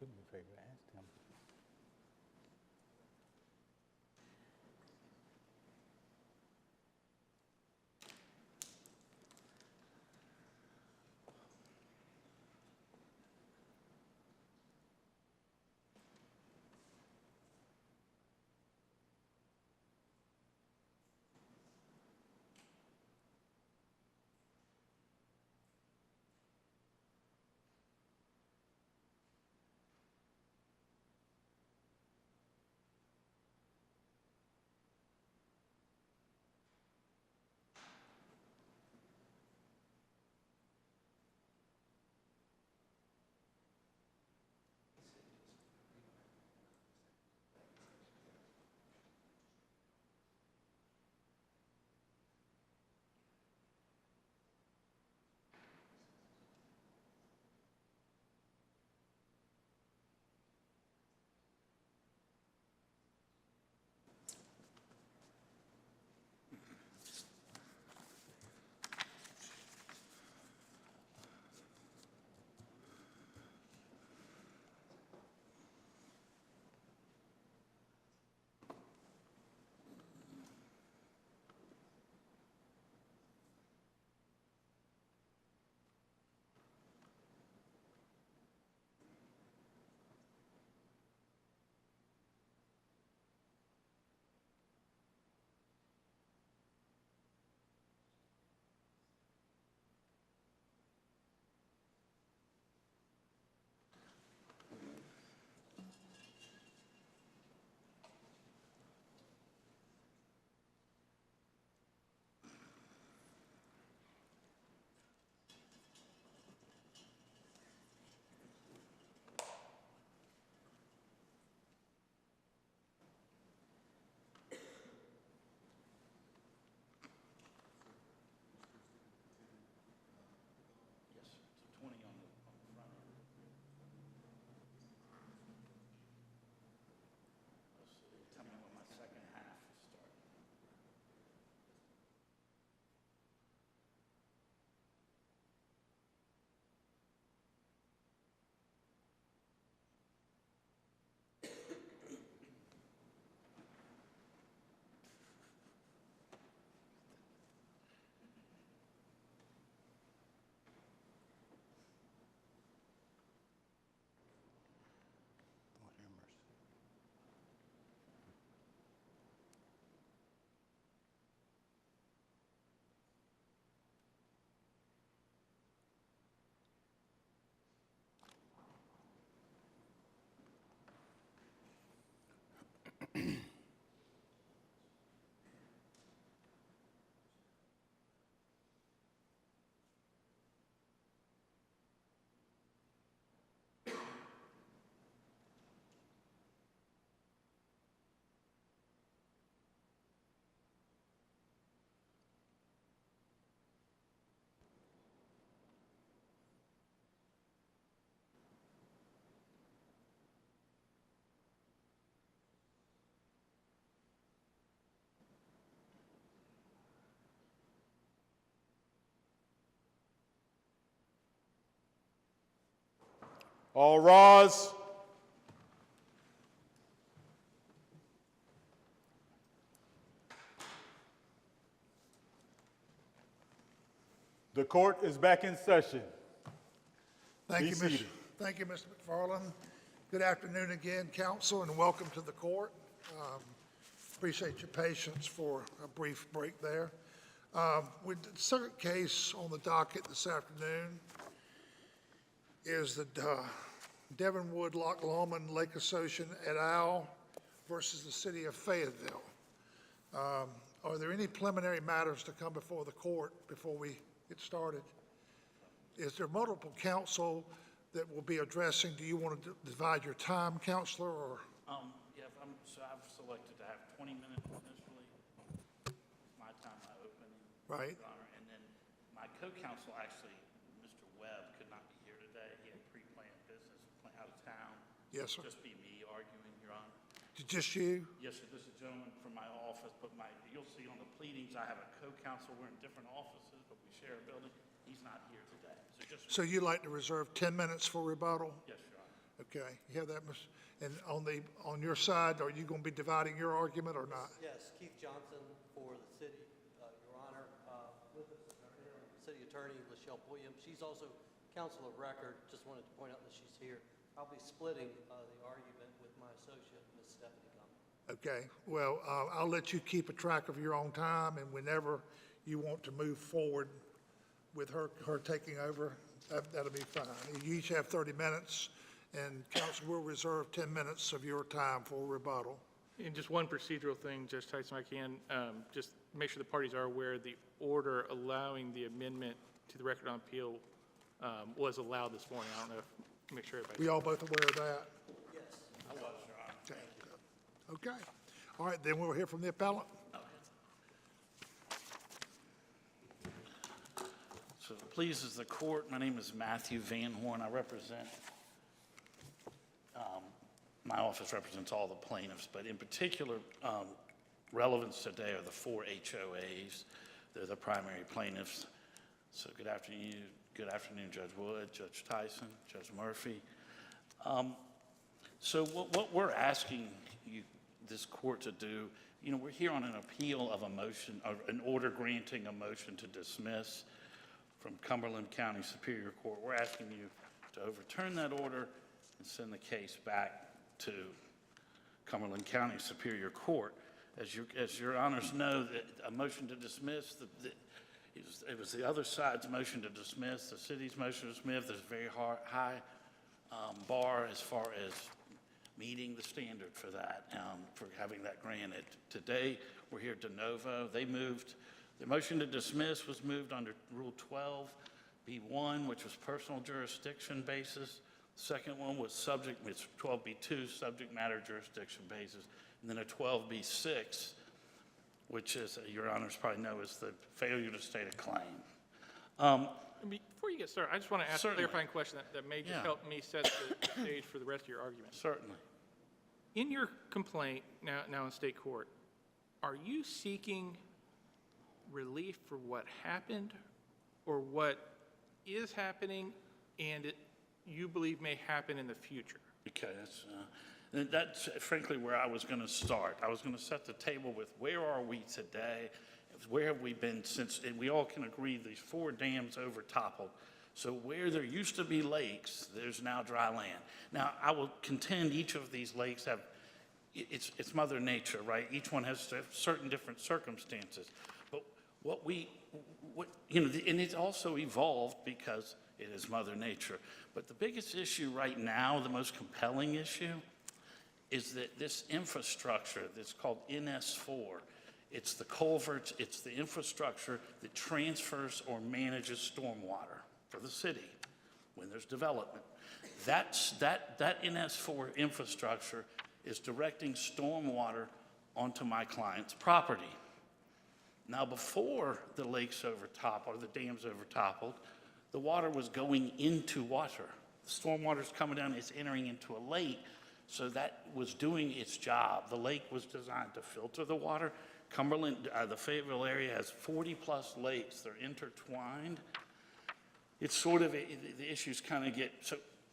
do me a favor, ask him. Yes, so 20 on the front end. Let's see, tell me when my second half is starting. Lord have mercy. All rise. The court is back in session. Thank Be you, seated. Thank you, Mr. McFarland. Good afternoon again, counsel, and welcome to the court. Appreciate your patience for a brief break there. With the second case on the docket this afternoon is the Devonwood-Loch Lomond Lake Association et al. Versus the city of Fayetteville. Are there any preliminary matters to come before the court before we get started? Is there multiple counsel that will be addressing? Do you want to divide your time, counselor, or? Yeah, so I've selected to have 20 minutes initially. My time, my opening. Right. Your Honor, and then my co-counsel, actually, Mr. Webb, could not be here today. He had pre-planned business out of town. Yes, sir. Just be me arguing, Your Honor. Just you? Yes, sir. This is a gentleman from my office, but you'll see on the pleadings, I have a co-counsel. We're in different offices, but we share a building. He's not here today. So just. So you'd like to reserve 10 minutes for rebuttal? Yes, Your Honor. Okay, you have that, Ms., and on your side, are you going to be dividing your argument or not? Yes, Keith Johnson for the city, Your Honor. With us is our interim city attorney, Lachelle Williams. She's also counsel of record. Just wanted to point out that she's here. I'll be splitting the argument with my associate, Ms. Stephanie Gummer. Okay, well, I'll let you keep a track of your own time, and whenever you want to move forward with her taking over, that'll be fine. You each have 30 minutes, and council will reserve 10 minutes of your time for rebuttal. And just one procedural thing, Judge Tyson, I can, just make sure the parties are aware the order allowing the amendment to the record on appeal was allowed this morning. I don't know if, make sure everybody. We all both aware of that? Yes. I was, Your Honor. Okay, good. Okay. All right, then we'll hear from the appellant. So if it pleases the court, my name is Matthew Van Horn. I represent, my office represents all the plaintiffs, but in particular, relevance today are the 4 HOAs. They're the primary plaintiffs. So good afternoon, Judge Wood, Judge Tyson, Judge Murphy. So what we're asking this court to do, we're here on an appeal of a motion, or an order granting a motion to dismiss from Cumberland County Superior Court. We're asking you to overturn that order and send the case back to Cumberland County Superior Court. As your honors know, that a motion to dismiss, it was the other side's motion to dismiss, the city's motion to dismiss. There's a very high bar as far as meeting the standard for that, for having that granted. Today, we're here de novo. The motion to dismiss was moved under Rule 12B1, which was personal jurisdiction basis. The second one was it's 12B2, subject matter jurisdiction basis. And then a 12B6, which is, your honors probably know, is the failure to state a claim. Before you get started, I just want to ask Certainly. a clarifying question that may just help me set the stage for the rest of your argument. Certainly. In your complaint, now in state court, are you seeking relief for what happened or what is happening and you believe may happen in the future? Okay, that's frankly where I was going to start. I was going to set the table with where are we today? Where have we been since, and we all can agree these 4 dams overtoppled. So where there used to be lakes, there's now dry land. Now, I will contend each of these lakes have, it's Mother Nature, right? Each one has certain different circumstances. But and it's also evolved because it is Mother Nature. But the biggest issue right now, the most compelling issue, is that this infrastructure that's called NS4, it's the culverts, it's the infrastructure that transfers or manages stormwater for the city when there's development. That NS4 infrastructure is directing stormwater onto my client's property. Now, before the lakes overtoppled or the dams overtoppled, the water was going into water. The stormwater's coming down, it's entering into a lake, so that was doing its job. The lake was designed to filter the water. Cumberland, the Fayetteville area has 40-plus lakes. They're intertwined. It's sort of, the issues kind of get,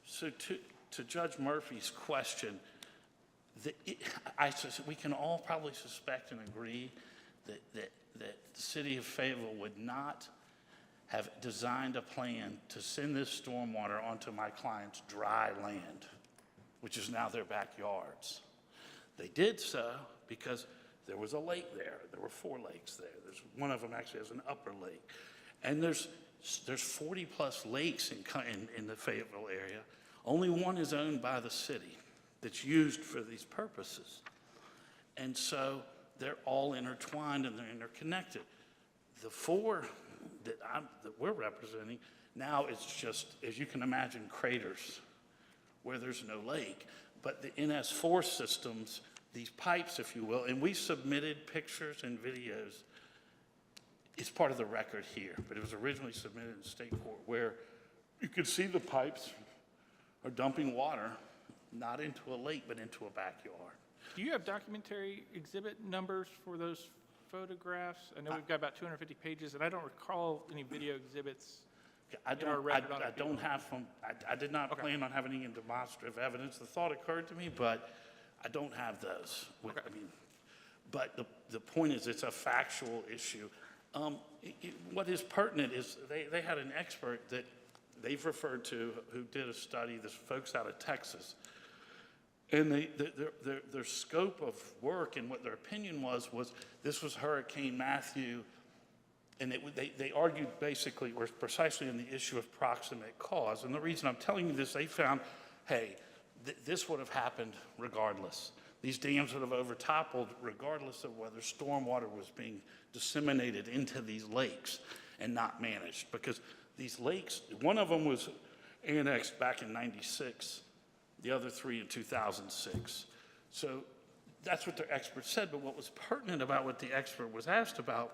so to Judge Murphy's question, we can all probably suspect and agree that the city of Fayetteville would not have designed a plan to send this stormwater onto my client's dry land, which is now their backyards. They did so because there was a lake there. There were 4 lakes there. One of them actually has an upper lake. And there's 40-plus lakes in the Fayetteville area. Only one is owned by the city that's used for these purposes. And so they're all intertwined and they're interconnected. The 4 that we're representing now is just, as you can imagine, craters where there's no lake. But the NS4 systems, these pipes, if you will, and we submitted pictures and videos. It's part of the record here, but it was originally submitted in state court where you could see the pipes are dumping water, not into a lake, but into a backyard. Do you have documentary exhibit numbers for those photographs? I know we've got about 250 pages, and I don't recall any video exhibits I in our don't, record on I appeal? don't have from, I did not plan on having any demonstrative evidence. The thought occurred to me, but I don't have those. Okay. I mean, but the point is, it's a factual issue. What is pertinent is they had an expert that they've referred to who did a study, this folks out of Texas. And their scope of work and what their opinion was this was Hurricane Matthew. And they argued basically, or precisely on the issue of proximate cause. And the reason I'm telling you this, they found, hey, this would have happened regardless. These dams would have overtoppled regardless of whether stormwater was being disseminated into these lakes and not managed. Because these lakes, one of them was annexed back in '96, the other three in 2006. So that's what their expert said. But what was pertinent about what the expert was asked about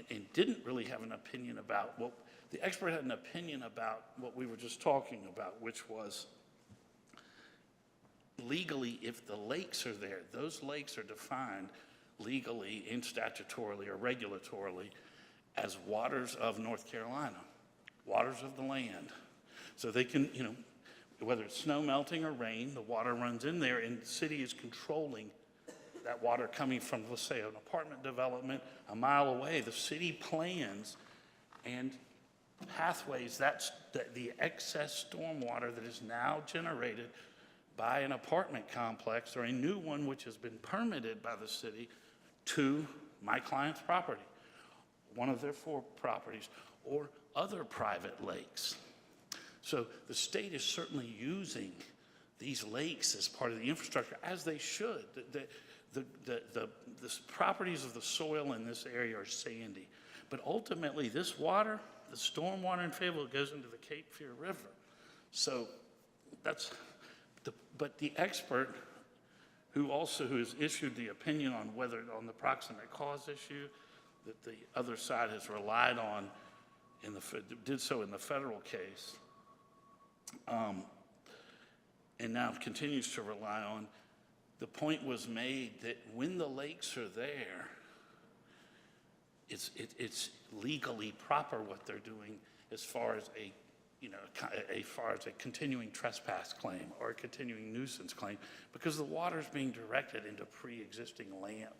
and didn't really have an opinion about, well, the expert had an opinion about what we were just talking about, which was legally, if the lakes are there, those lakes are defined legally and statutorily or regulatorily as waters of North Carolina, waters of the land. So they can, whether it's snow melting or rain, the water runs in there, and the city is controlling that water coming from, let's say, an apartment development a mile away. The city plans and pathways, the excess stormwater that is now generated by an apartment complex or a new one which has been permitted by the city to my client's property, one of their 4 properties, or other private lakes. So the state is certainly using these lakes as part of the infrastructure, as they should. The properties of the soil in this area are sandy. But ultimately, this water, the stormwater in Fayetteville, goes into the Cape Fear River. So but the expert who has issued the opinion on on the proximate cause issue that the other side has relied on, did so in the federal case, and now continues to rely on, the point was made that when the lakes are there, it's legally proper what they're doing as far as a continuing trespass claim or a continuing nuisance claim, because the water is being directed into pre-existing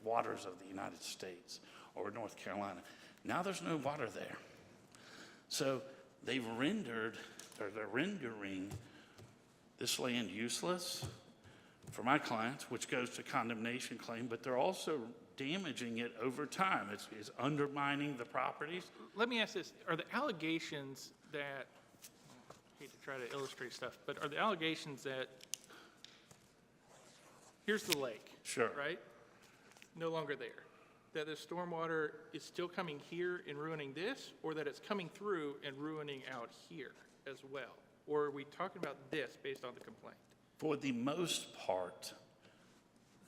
waters of the United States or North Carolina. Now there's no water there. So they're rendering this land useless for my clients, which goes to condemnation claim, but they're also damaging it over time. It's undermining the properties. Let me ask this, are the allegations that, I hate to try to illustrate stuff, but are the allegations that, here's the lake. Sure. Right? No longer there. That the stormwater is still coming here and ruining this, or that it's coming through and ruining out here as well? Or are we talking about this based on the complaint? For the most part,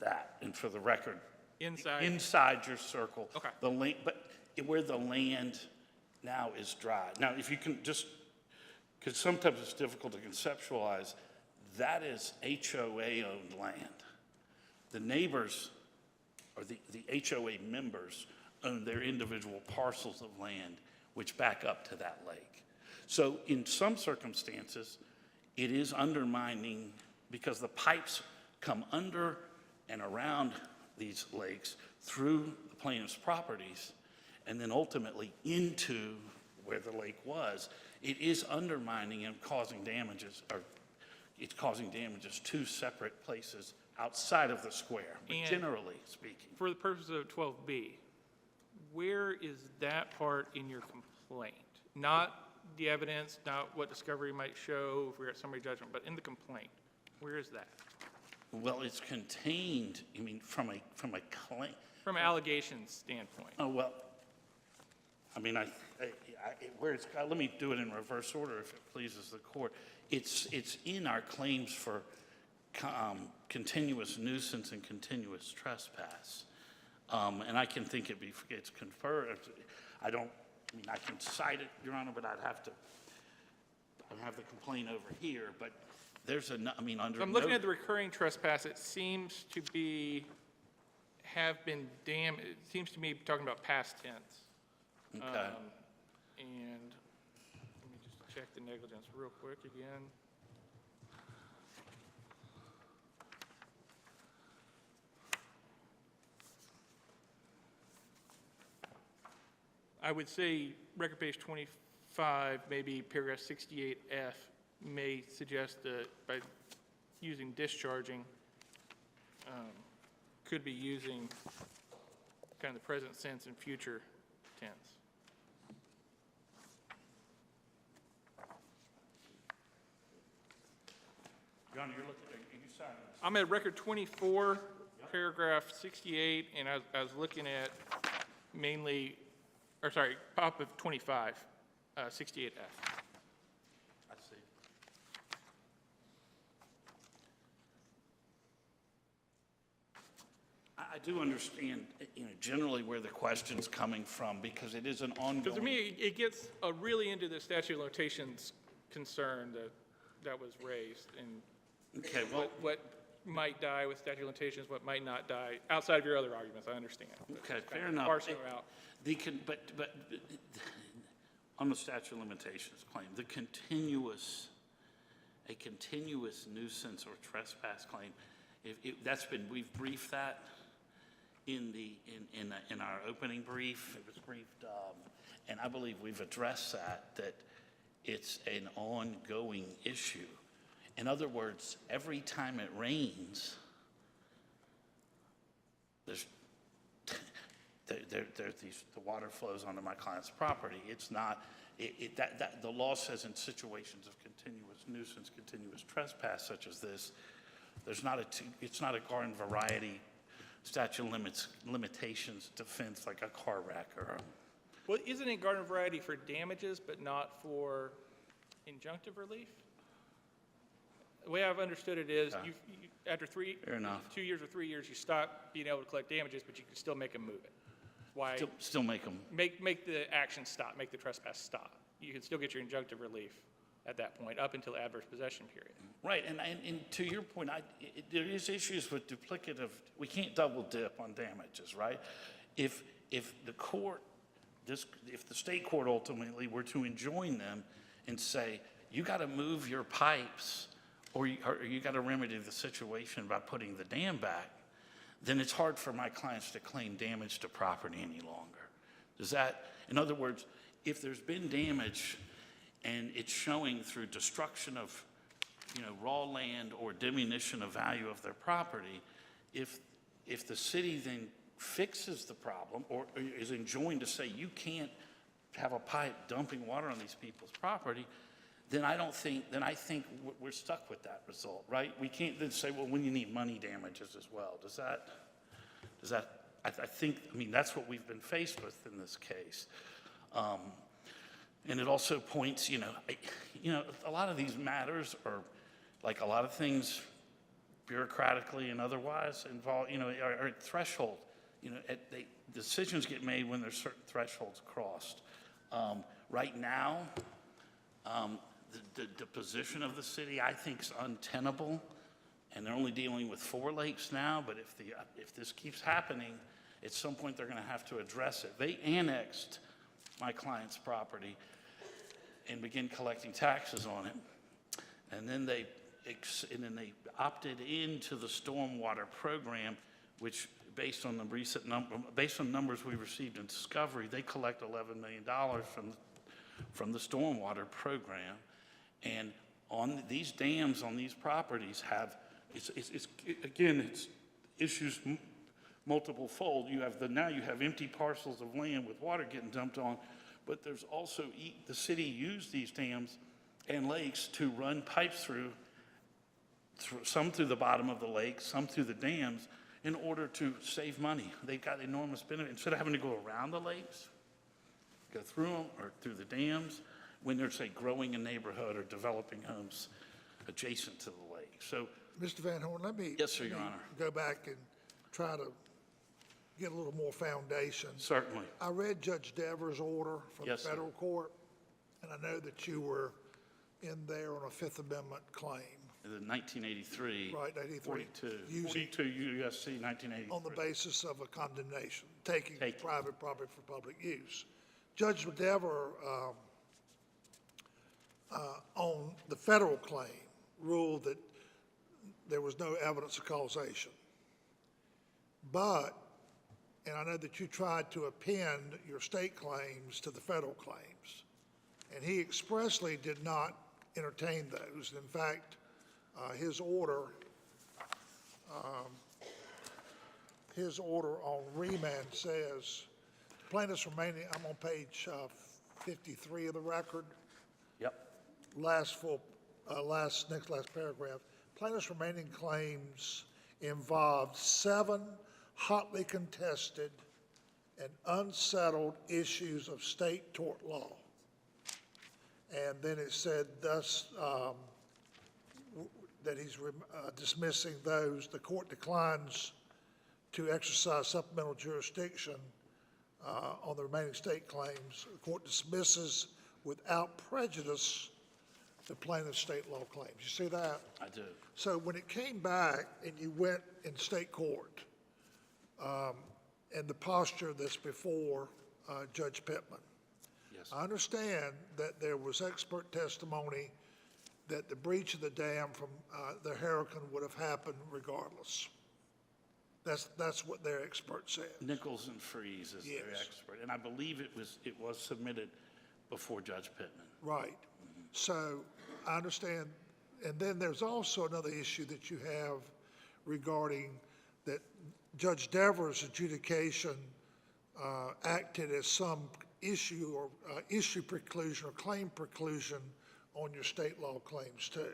that, and for the record, Inside your circle. Okay. But where the land now is dry. Now, if you can just, because sometimes it's difficult to conceptualize, that is HOA-owned land. The neighbors, or the HOA members, own their individual parcels of land which back up to that lake. So in some circumstances, it is undermining, because the pipes come under and around these lakes through the plaintiff's properties and then ultimately into where the lake was. It is undermining and causing damages, or it's causing damages to separate places outside of the square, but And generally speaking. For the purpose of 12B, where is that part in your complaint? Not the evidence, not what discovery might show if we're at summary judgment, but in the complaint, where is that? Well, it's contained, from a claim. From an allegations standpoint. Oh, well, let me do it in reverse order if it pleases the court. It's in our claims for continuous nuisance and continuous trespass. And I can think it's conferred. I can cite it, Your Honor, but I have the complaint over here, but there's under. I'm looking at the recurring trespass, it seems to be, it seems to me talking about past tense. Okay. And let me just check the negligence real quick again. I would say record page 25, maybe paragraph 68F may suggest that by using discharging, could be using kind of the present sense and future tense. John, you're looking, are you signing this? I'm at record 24, paragraph 68, and I was looking at mainly, or sorry, pop of 25, 68F. I see. I do understand, generally where the question's coming from, because it is an ongoing. Because to me, it gets really into the statute of limitations concern that was raised, and Okay, well, what might die with statute of limitations, what might not die, outside of your other arguments, I understand. okay, fair enough. Parsing them out. But on the statute of limitations claim, a continuous nuisance or trespass claim, we've briefed that in our opening brief. It was briefed, and I believe we've addressed that it's an ongoing issue. In other words, every time it rains, the water flows onto my client's property. It's not, the law says in situations of continuous nuisance, continuous trespass such as this, it's not a garden variety statute of limitations defense like a car wreck or Well, isn't it garden variety for damages, but not for injunctive relief? The way I've understood it is, you after Fair enough. 2 years or 3 years, you stop being able to collect damages, but you can still make them move it. Why? still make them. Make the action stop, make the trespass stop. You can still get your injunctive relief at that point, up until adverse possession period. Right, and to your point, there is issues with duplicative, we can't double dip on damages, right? If the court, if the state court ultimately were to enjoin them and say, you gotta move your pipes, or you gotta remedy the situation by putting the dam back, then it's hard for my clients to claim damage to property any longer. Does that, in other words, if there's been damage and it's showing through destruction of, raw land or diminution of value of their property, if the city then fixes the problem or is enjoined to say you can't have a pipe dumping water on these people's property, then I think we're stuck with that result, right? We can't then say, well, when you need money damages as well. Does that, I think, that's what we've been faced with in this case. And it also points, a lot of these matters are, like a lot of things bureaucratically and otherwise involve, are at threshold. Decisions get made when there's certain thresholds crossed. Right now, the position of the city, I think, is untenable, and they're only dealing with 4 lakes now, but if this keeps happening, at some point they're gonna have to address it. They annexed my client's property and began collecting taxes on it. And then they opted into the stormwater program, which based on numbers we received in discovery, they collect $11 million from the stormwater program. And on these dams on these properties it's issues multiple fold. Now you have empty parcels of land with water getting dumped on, but there's also, the city used these dams and lakes to run pipes through, some through the bottom of the lake, some through the dams, in order to save money. They got enormous benefit. Instead of having to go around the lakes, go through them or through the dams, when they're, say, growing a neighborhood or developing homes adjacent to the lake. So, Mr. Van Horn, let me. Yes, sir, let Your me Honor. Go back and try to get a little more foundation. certainly. I read Judge Devers' order from the Yes, sir. federal court, and I know that you were in there on a Fifth Amendment claim. In the 1983. Right, 83. 42. Using- 42 USC 1983. On the basis of a condemnation, taking Taking. private property for public use. Judge Dever on the federal claim, ruled that there was no evidence of causation. But, and I know that you tried to append your state claims to the federal claims, and he expressly did not entertain those. In fact, his order on remand says, plaintiffs remaining, I'm on page 53 of the record, Yep. next to last paragraph. Plaintiffs' remaining claims involved 7 hotly contested and unsettled issues of state tort law. And then it said thus, that he's dismissing those. The court declines to exercise supplemental jurisdiction on the remaining state claims. The court dismisses without prejudice the plaintiff's state law claims. You see that? I do. So when it came back and you went in state court, and the posture that's before Judge Pittman, Yes. I understand that there was expert testimony that the breach of the dam from the hurricane would have happened regardless. That's what their expert said. Nichols and Freeze is their Yes. expert, and I believe it was submitted before Judge Pittman. Right. So I understand. And then there's also another issue that you have regarding that Judge Devers' adjudication acted as some issue or issue preclusion or claim preclusion on your state law claims too.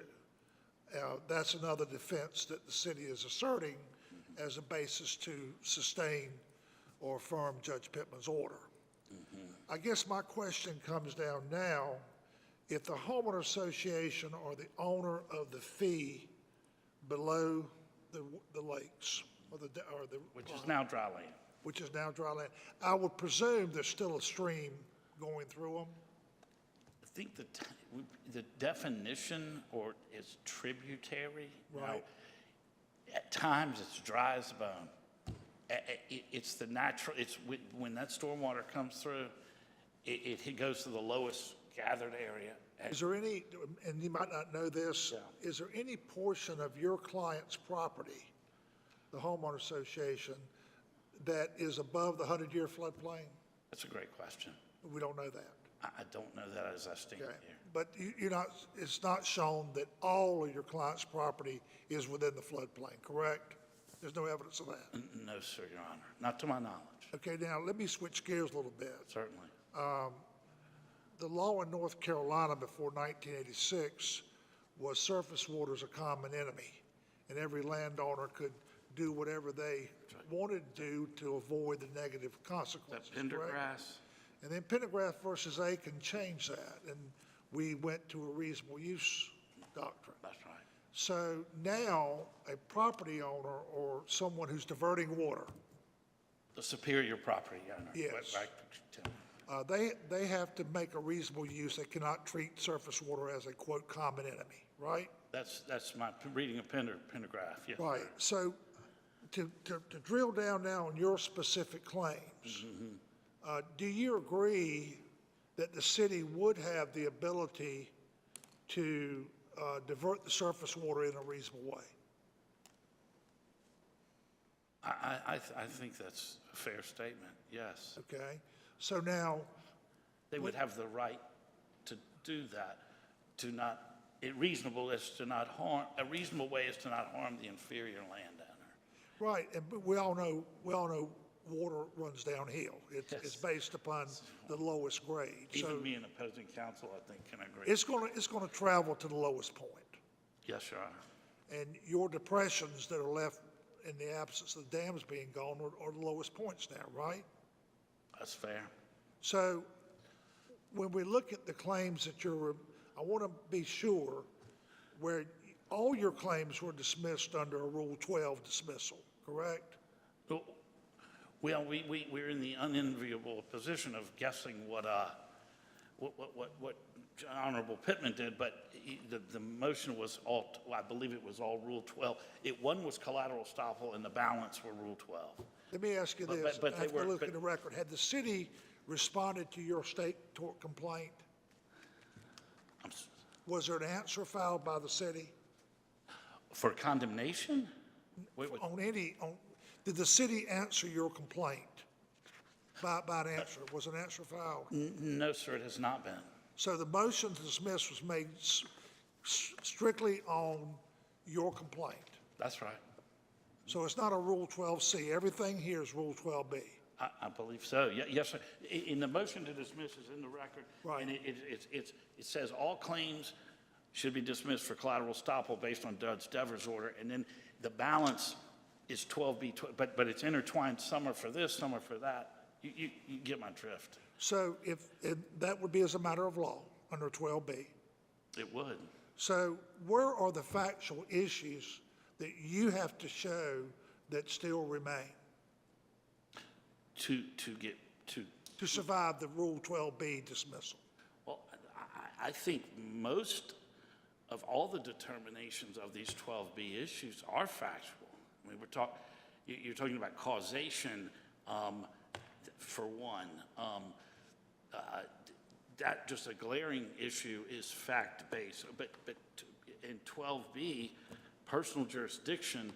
That's another defense that the city is asserting as a basis to sustain or affirm Judge Pittman's order. I guess my question comes down now, if the homeowner association or the owner of the fee below the lakes or the Which is now dry land. which is now dry land, I would presume there's still a stream going through them. I think the definition or is tributary. Now, Right. at times it's dry as a bone. It's the natural, when that stormwater comes through, it goes to the lowest gathered area. Is there any, and you might not know this, Yeah. is there any portion of your client's property, the homeowner association, that is above the 100-year floodplain? That's a great question. We don't know that. I don't know that as I stand Okay. here. But you're not, it's not shown that all of your client's property is within the floodplain, correct? There's no evidence of that. No, sir, Your Honor, not to my knowledge, Okay, now let me switch gears a little bit. certainly. The law in North Carolina before 1986 was surface water is a common enemy, and every landowner could do whatever they wanted to do to avoid the negative Is consequences. that correct? Pendergrass? And then Pendergrass versus Aiken changed that, and we went to a reasonable use doctrine. That's right. So now, a property owner or someone who's diverting water, The superior property owner. Yes. Right. they have to make a reasonable use. They cannot treat surface water as a, quote, common enemy, right? That's my reading of Pendergrass, yes. Right. sir. So to drill down now on your specific claims, do you agree that the city would have the ability to divert the surface water in a reasonable way? I think that's a fair statement, yes. Okay? So now, They would have the right to do that, to not, a reasonable way is to not harm the inferior landowner. right, and but we all know water runs downhill. It's based upon the lowest grade. So Even me and opposing counsel, I think, can agree. it's gonna travel to the lowest point. Yes, Your Honor. And your depressions that are left in the absence of the dams being gone are the lowest points now, right? That's fair. So when we look at the claims that I want to be sure where all your claims were dismissed under a Rule 12 dismissal, correct? Well, we're in the unenviable position of guessing what Honorable Pittman did, but the motion was all, I believe it was all Rule 12. One was collateral estoppel and the balance were Rule 12. Let me ask you But- this, but I they have to were- look but- at the record. Had the city responded to your state tort complaint? Was there an answer filed by the city For condemnation? Wait, did the city answer your complaint by an answer? Was an answer filed? no, sir, it has not been. So the motion to dismiss was made strictly on your complaint. That's right. So it's not a Rule 12C. Everything here is Rule 12B. I believe so. Yes, sir. In the motion to dismiss is in the record. Right. And it says all claims should be dismissed for collateral estoppel based on Judge Devers' order. And then the balance is 12B, but it's intertwined. Some are for this, some are for that. You get my drift. So that would be as a matter of law under 12B. It would. So where are the factual issues that you have to show that still remain To survive the Rule 12B dismissal? well, I think most of all the determinations of these 12B issues are factual. I mean, you're talking about causation, for one. That just a glaring issue is fact-based. But in 12B, personal jurisdiction,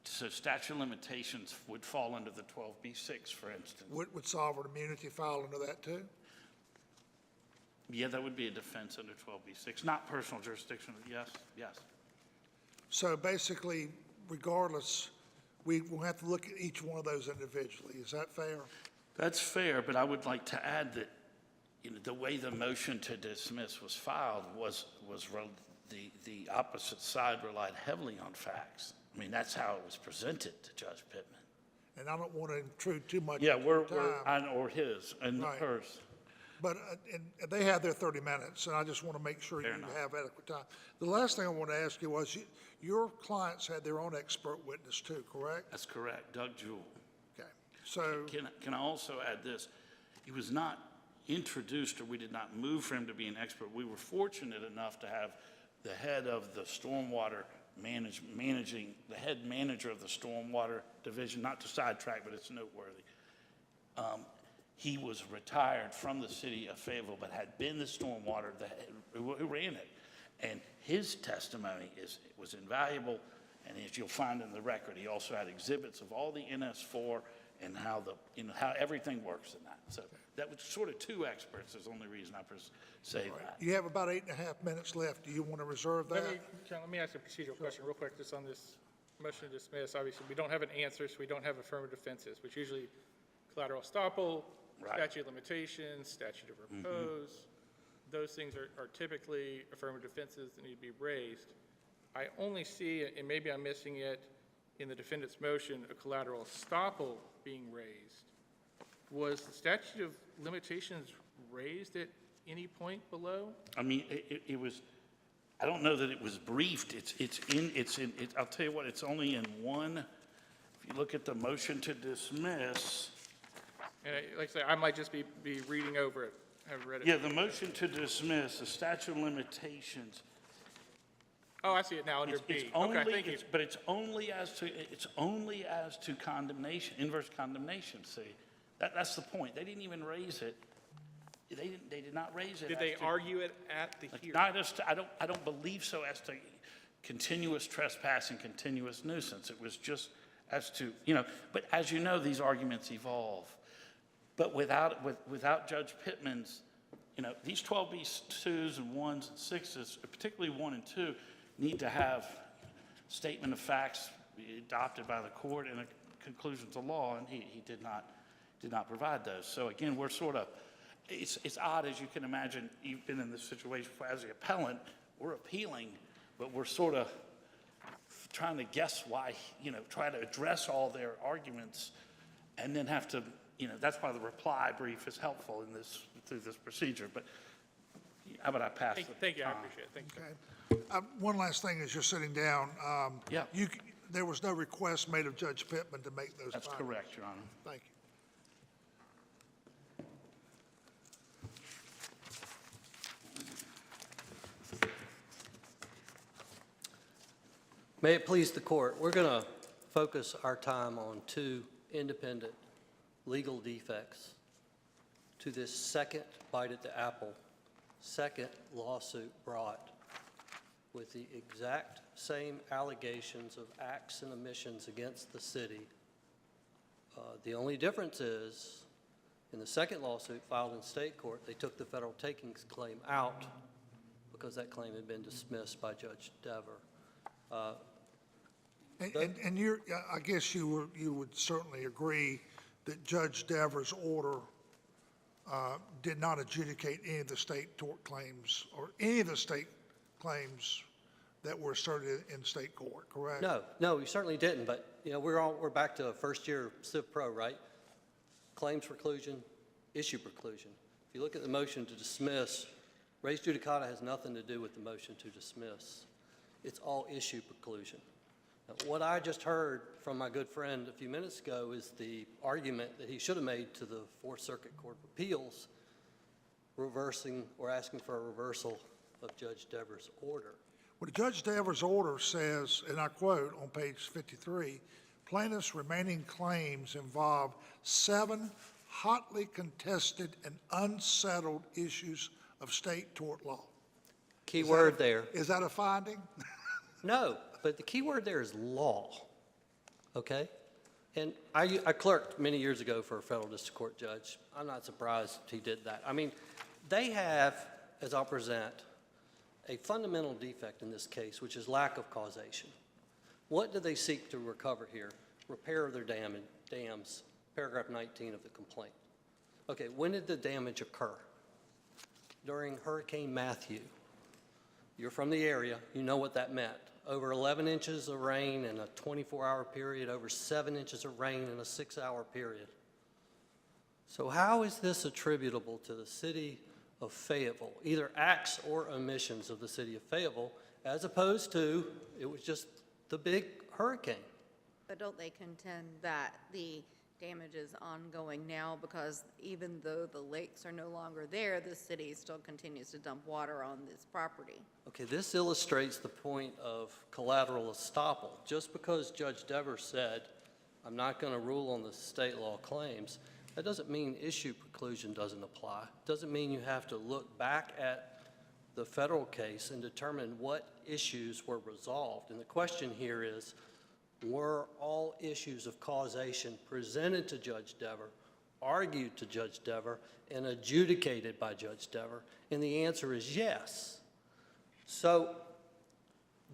so statute of limitations would fall under the 12B6, for instance. Would sovereign immunity fall under that too? Yeah, that would be a defense under 12B6, not personal jurisdiction. Yes. So basically, regardless, we will have to look at each one of those individually. Is that fair? That's fair, but I would like to add that, the way the motion to dismiss was filed the opposite side relied heavily on facts. I mean, that's how it was presented to Judge Pittman. And I don't want to intrude too much Yeah, on your time. or his, and Right. hers. But and they have their 30 minutes, and I just want to make sure you Fair enough. have adequate time. The last thing I want to ask you was, your clients had their own expert witness too, correct? That's correct, Doug Jewell. Okay. So, Can I also add this? He was not introduced, or we did not move for him to be an expert. We were fortunate enough to have the head of the stormwater managing, the head manager of the stormwater division, not to sidetrack, but it's noteworthy. He was retired from the city of Fayettevil, but had been the stormwater, who ran it. And his testimony was invaluable, and as you'll find in the record, he also had exhibits of all the NS4 and how how everything works in that. So that was sort of two experts, is the only reason I say that. you have about 8.5 minutes left. Do you want to reserve that? Let me ask a procedural question real quick, just on this motion to dismiss. Obviously, we don't have an answer, so we don't have affirmative defenses, which usually collateral estoppel, Right. statute of limitations, statute of repose. Those things are typically affirmative defenses that need to be raised. I only see, and maybe I'm missing it, in the defendant's motion, a collateral estoppel being raised. Was the statute of limitations raised at any point below? I mean, it was, I don't know that it was briefed. I'll tell you what, it's only in one. If you look at the motion to dismiss, And like I say, I might just be reading over it, have read it. yeah, the motion to dismiss, the statute of limitations. Oh, I see it now under It's B. only, Okay, thank you. but it's only as to condemnation, inverse condemnation, see? That's the point. They didn't even raise it. They did not raise it. Did as they to- argue it at the like, hearing? not as to, I don't believe so as to continuous trespass and continuous nuisance. It was just as to, but as you know, these arguments evolve. But without Judge Pittman's, these 12B2s and 1s and 6s, particularly 1 and 2, need to have statement of facts adopted by the court and a conclusions of law, and he did not provide those. So again, we're sort of, it's odd, as you can imagine. You've been in this situation as the appellant. We're appealing, but we're sort of trying to guess why, try to address all their arguments, and then have to, that's why the reply brief is helpful in this, through this procedure. But how about I pass it? Thank you, I appreciate it. Thank you. Okay. One last thing as you're sitting down. Yeah. There was no request made of Judge Pittman to make those That's findings. correct, Your Honor. Thank you. May it please the court, we're going to focus our time on two independent legal defects to this second bite at the apple, second lawsuit brought with the exact same allegations of acts and omissions against the city. The only difference is, in the second lawsuit filed in state court, they took the federal takings claim out because that claim had been dismissed by Judge Dever. And you're, I guess you would certainly agree that Judge Devers' order did not adjudicate any of the state tort claims or any of the state claims that were asserted in state court, correct? No, we certainly didn't, but, you know, we're back to first year Civ Pro, right? Claims preclusion, issue preclusion. If you look at the motion to dismiss, res judicata has nothing to do with the motion to dismiss. It's all issue preclusion. Now, what I just heard from my good friend a few minutes ago is the argument that he should have made to the Fourth Circuit Court of Appeals, reversing or asking for a reversal of Judge Devers' order. Well, Judge Devers' order says, and I quote on page 53, plaintiffs' remaining claims involve 7 hotly contested and unsettled issues of state tort law. Key word there. Is that a finding? No, but the key word there is law, okay? And I clerked many years ago for a federal district court judge. I'm not surprised he did that. I mean, they have, as I'll present, a fundamental defect in this case, which is lack of causation. What do they seek to recover here? Repair of their dams, paragraph 19 of the complaint. Okay, when did the damage occur? During Hurricane Matthew. You're from the area, you know what that meant. Over 11 inches of rain in a 24-hour period, over 7 inches of rain in a 6-hour period. So how is this attributable to the city of Fayetteville, either acts or omissions of the city of Fayetteville, as opposed to it was just the big hurricane? But don't they contend that the damage is ongoing now because even though the lakes are no longer there, the city still continues to dump water on this property? Okay, this illustrates the point of collateral estoppel. Just because Judge Devers said, I'm not going to rule on the state law claims, that doesn't mean issue preclusion doesn't apply. Doesn't mean you have to look back at the federal case and determine what issues were resolved. And the question here is, were all issues of causation presented to Judge Dever, argued to Judge Dever, and adjudicated by Judge Dever? And the answer is yes. So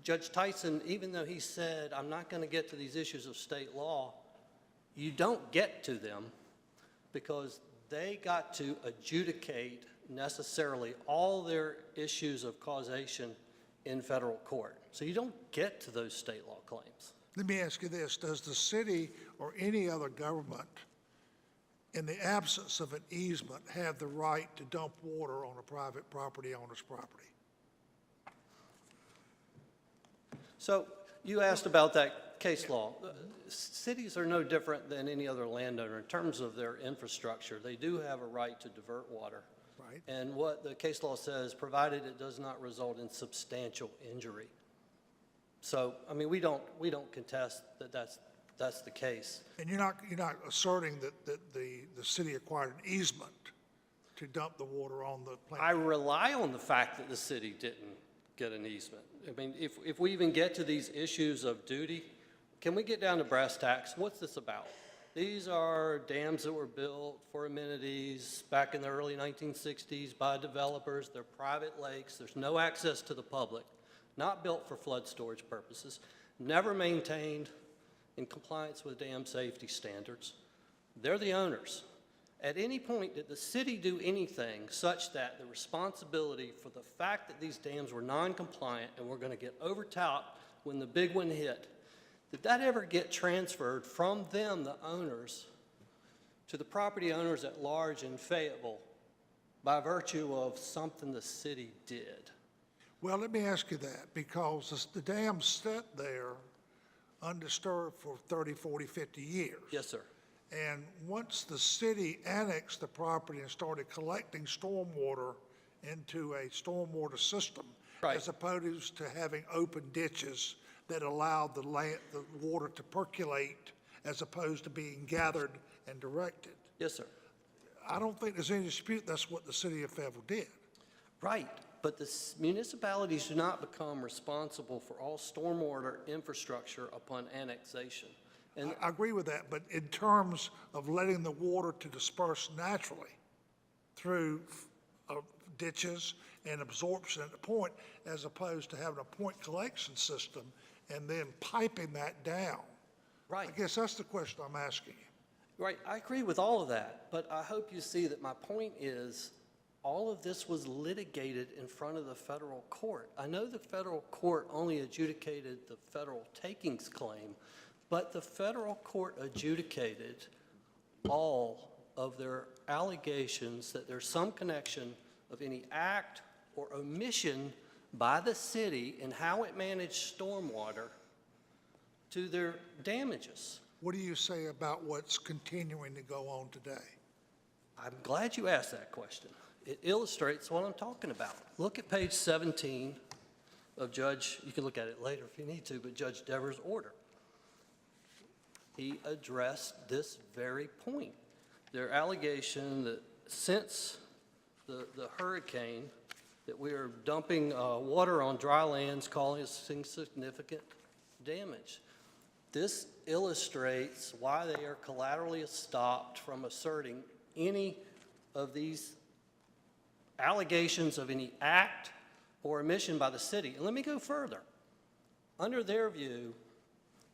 Judge Tyson, even though he said, I'm not going to get to these issues of state law, you don't get to them because they got to adjudicate necessarily all their issues of causation in federal court. So you don't get to those state law claims. Let me ask you this. Does the city or any other government, in the absence of an easement, have the right to dump water on a private property owner's property? So you asked about that case law. Cities are no different than any other landowner in terms of their infrastructure. They do have a right to divert water. Right. And what the case law says, provided it does not result in substantial injury. So, I mean, we don't contest that that's the case. And you're not asserting that the city acquired an easement to dump the water on the plant? I rely on the fact that the city didn't get an easement. I mean, if we even get to these issues of duty, can we get down to brass tacks? What's this about? These are dams that were built for amenities back in the early 1960s by developers. They're private lakes. There's no access to the public. Not built for flood storage purposes. Never maintained in compliance with dam safety standards. They're the owners. At any point, did the city do anything such that the responsibility for the fact that these dams were non-compliant and were going to get overtopped when the big one hit, did that ever get transferred from them, the owners, to the property owners at large in Fayetteville by virtue of something the city did? Well, let me ask you that, because the dam sat there undisturbed for 30, 40, 50 years. Yes, sir. And once the city annexed the property and started collecting stormwater into a stormwater system, Right. as opposed to having open ditches that allowed the water to percolate as opposed to being gathered and directed. Yes, sir. I don't think there's any dispute that's what the city of Fayetteville did. Right, but the municipalities do not become responsible for all stormwater infrastructure upon annexation. And I agree with that, but in terms of letting the water to disperse naturally through ditches and absorption at the point, as opposed to having a point collection system and then piping that down. right, I guess that's the question I'm asking you. right, I agree with all of that, but I hope you see that my point is all of this was litigated in front of the federal court. I know the federal court only adjudicated the federal takings claim, but the federal court adjudicated all of their allegations that there's some connection of any act or omission by the city in how it managed stormwater to their damages. What do you say about what's continuing to go on today? I'm glad you asked that question. It illustrates what I'm talking about. Look at page 17 of Judge, you can look at it later if you need to, but Judge Devers' order. He addressed this very point. Their allegation that since the hurricane, that we are dumping water on dry lands, causing significant damage. This illustrates why they are collaterally stopped from asserting any of these allegations of any act or omission by the city. And let me go further. Under their view,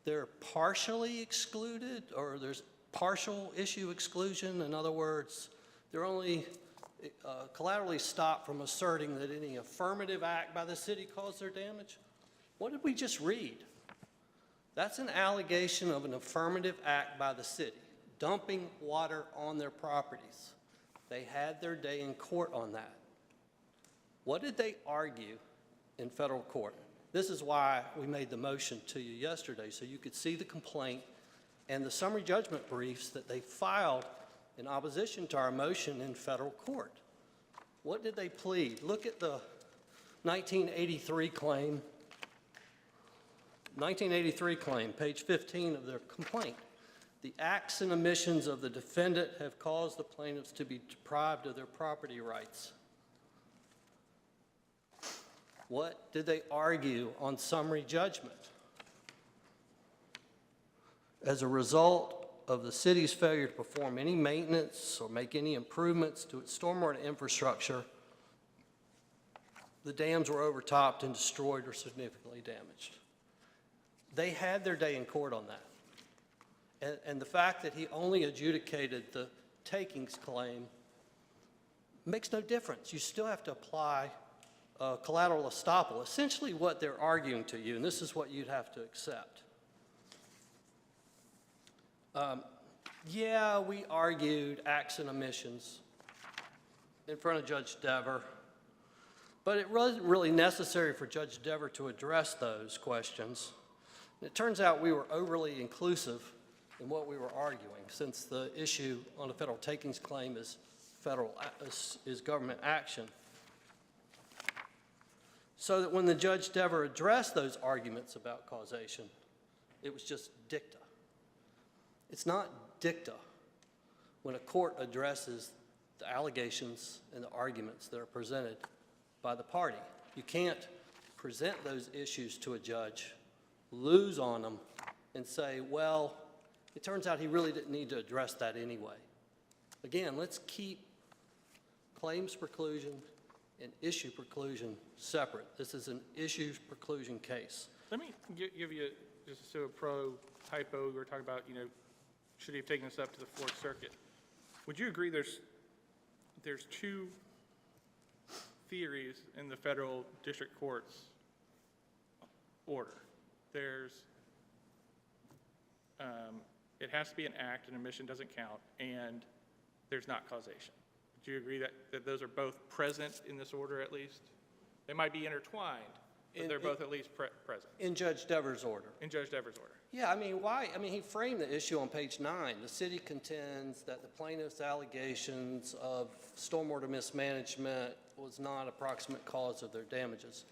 they're partially excluded, or there's partial issue exclusion. In other words, they're only collaterally stopped from asserting that any affirmative act by the city caused their damage. What did we just read? That's an allegation of an affirmative act by the city, dumping water on their properties. They had their day in court on that. What did they argue in federal court? This is why we made the motion to you yesterday, so you could see the complaint and the summary judgment briefs that they filed in opposition to our motion in federal court. What did they plead? Look at the 1983 claim. 1983 claim, page 15 of their complaint. The acts and omissions of the defendant have caused the plaintiffs to be deprived of their property rights. What did they argue on summary judgment? As a result of the city's failure to perform any maintenance or make any improvements to its stormwater infrastructure, the dams were overtopped and destroyed or significantly damaged. They had their day in court on that. And the fact that he only adjudicated the takings claim makes no difference. You still have to apply collateral estoppel. Essentially what they're arguing to you, and this is what you'd have to accept. Yeah, we argued acts and omissions in front of Judge Dever, but it wasn't really necessary for Judge Dever to address those questions. It turns out we were overly inclusive in what we were arguing, since the issue on the federal takings claim is government action. So that when the Judge Dever addressed those arguments about causation, it was just dicta. It's not dicta when a court addresses the allegations and the arguments that are presented by the party. You can't present those issues to a judge, lose on them, and say, well, it turns out he really didn't need to address that anyway. Again, let's keep claims preclusion and issue preclusion separate. This is an issue preclusion case. Let me give you just a pro typo. We were talking about, should he have taken this up to the Fourth Circuit? Would you agree there's two theories in the federal district court's order? There's, it has to be an act, an omission doesn't count, and there's not causation. Do you agree that those are both present in this order at least? They might be intertwined, but they're both at least present. In Judge Dever's order. In Judge Dever's order. Yeah, I mean, why? I mean, he framed the issue on page 9. The city contends that the plaintiff's allegations of stormwater mismanagement was not a proximate cause of their damages.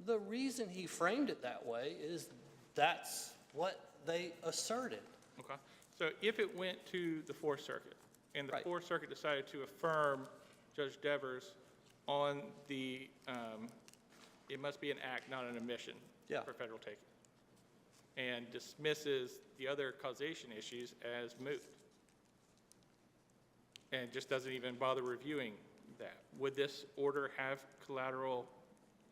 The reason he framed it that way is that's what they asserted. Okay. So if it went to the Fourth Circuit, And the Right. Fourth Circuit decided to affirm Judge Devers on the, it must be an act, not an omission Yeah. for federal taking, and dismisses the other causation issues as moot, and just doesn't even bother reviewing that. Would this order have collateral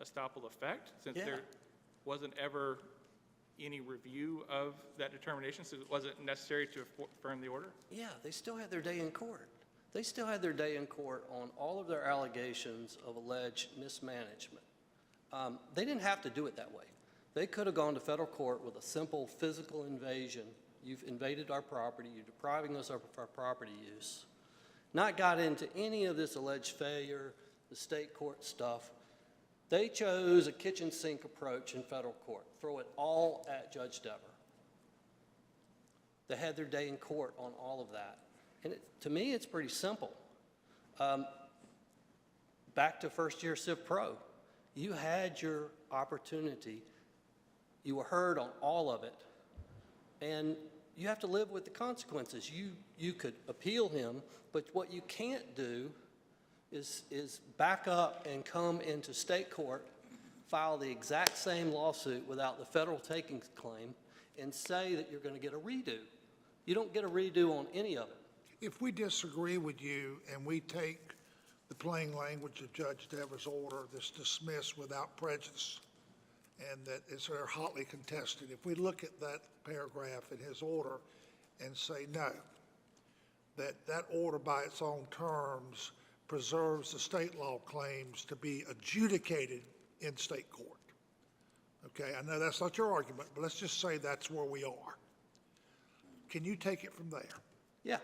estoppel effect, since Yeah. there wasn't ever any review of that determination, so it wasn't necessary to affirm the order? Yeah, they still had their day in court. They still had their day in court on all of their allegations of alleged mismanagement. They didn't have to do it that way. They could have gone to federal court with a simple physical invasion. You've invaded our property, you're depriving us of our property use. Not got into any of this alleged failure, the state court stuff. They chose a kitchen sink approach in federal court, throw it all at Judge Dever. They had their day in court on all of that. And to me, it's pretty simple. Back to first year Civ Pro, you had your opportunity. You were heard on all of it. And you have to live with the consequences. You could appeal him, but what you can't do is back up and come into state court, file the exact same lawsuit without the federal takings claim, and say that you're going to get a redo. You don't get a redo on any of it. If we disagree with you and we take the plain language of Judge Devers' order that's dismissed without prejudice, and that it's very hotly contested, if we look at that paragraph in his order and say no, that order by its own terms preserves the state law claims to be adjudicated in state court. Okay, I know that's not your argument, but let's just say that's where we are. Can you take it from there? Yeah.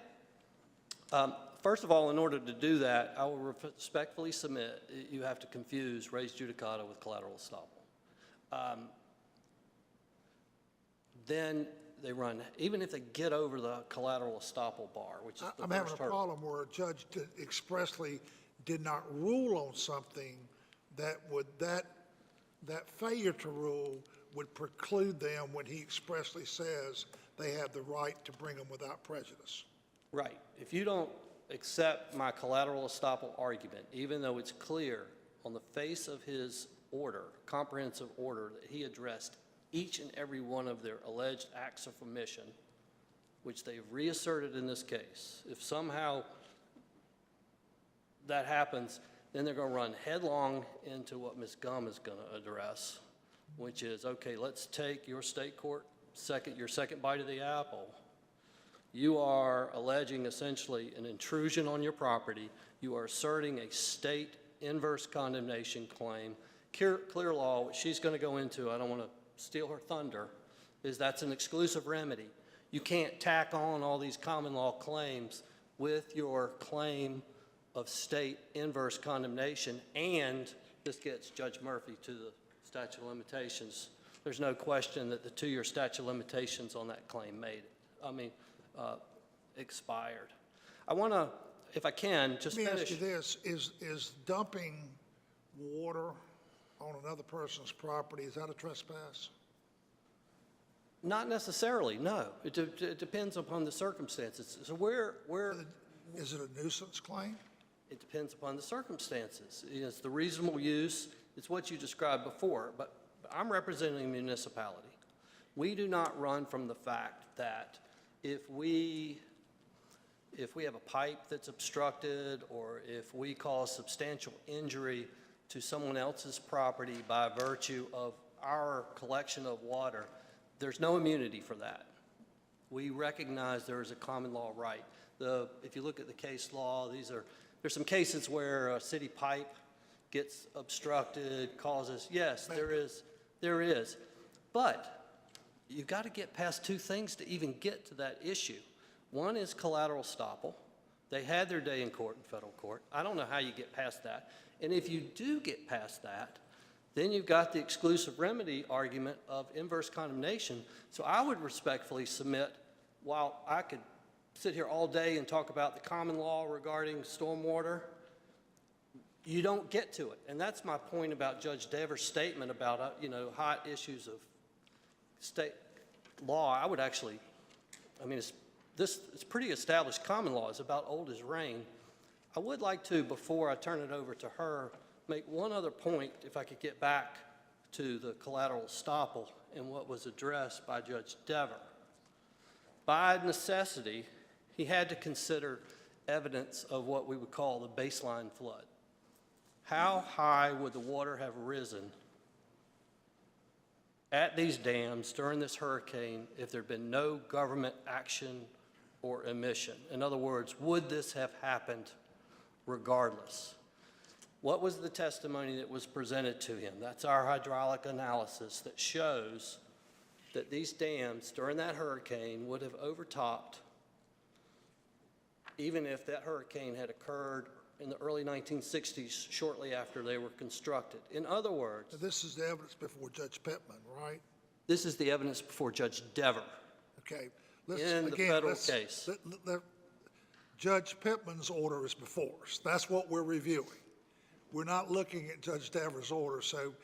First of all, in order to do that, I will respectfully submit you have to confuse res judicata with collateral estoppel. Then they run, even if they get over the collateral estoppel bar, which is the I'm having a first hurdle. problem where a judge expressly did not rule on something that would, that failure to rule would preclude them when he expressly says they have the right to bring them without prejudice. Right. If you don't accept my collateral estoppel argument, even though it's clear on the face of his order, comprehensive order, that he addressed each and every one of their alleged acts of omission, which they've reasserted in this case, if somehow that happens, then they're going to run headlong into what Ms. Gum is going to address, which is, okay, let's take your state court, your second bite of the apple. You are alleging essentially an intrusion on your property. You are asserting a state inverse condemnation claim. Clear law, which she's going to go into, I don't want to steal her thunder, is that's an exclusive remedy. You can't tack on all these common law claims with your claim of state inverse condemnation, and this gets Judge Murphy to the statute of limitations. There's no question that the 2-year statute of limitations on that claim expired. I want to, if I can, just Let me finish. ask you this, is dumping water on another person's property, is that a trespass? Not necessarily, no. It depends upon the circumstances. So Is it a nuisance claim? it depends upon the circumstances. It's the reasonable use. It's what you described before, but I'm representing a municipality. We do not run from the fact that if we have a pipe that's obstructed, or if we cause substantial injury to someone else's property by virtue of our collection of water, there's no immunity for that. We recognize there is a common law right. If you look at the case law, there's some cases where a city pipe gets obstructed, causes, yes, there is. But you've got to get past two things to even get to that issue. One is collateral estoppel. They had their day in court, in federal court. I don't know how you get past that. And if you do get past that, then you've got the exclusive remedy argument of inverse condemnation. So I would respectfully submit, while I could sit here all day and talk about the common law regarding stormwater, you don't get to it. And that's my point about Judge Devers' statement about, hot issues of state law. I would actually, it's this is pretty established common law. It's about old as rain. I would like to, before I turn it over to her, make one other point, if I could get back to the collateral estoppel and what was addressed by Judge Dever. By necessity, he had to consider evidence of what we would call the baseline flood. How high would the water have risen at these dams during this hurricane if there had been no government action or emission? In other words, would this have happened regardless? What was the testimony that was presented to him? That's our hydraulic analysis that shows that these dams during that hurricane would have overtopped even if that hurricane had occurred in the early 1960s, shortly after they were constructed. In other words, Now, this is the evidence before Judge Pittman, right? this is the evidence before Judge Dever. Okay. In the federal case. Judge Pittman's order is before us. That's what we're reviewing. We're not looking at Judge Dever's order, so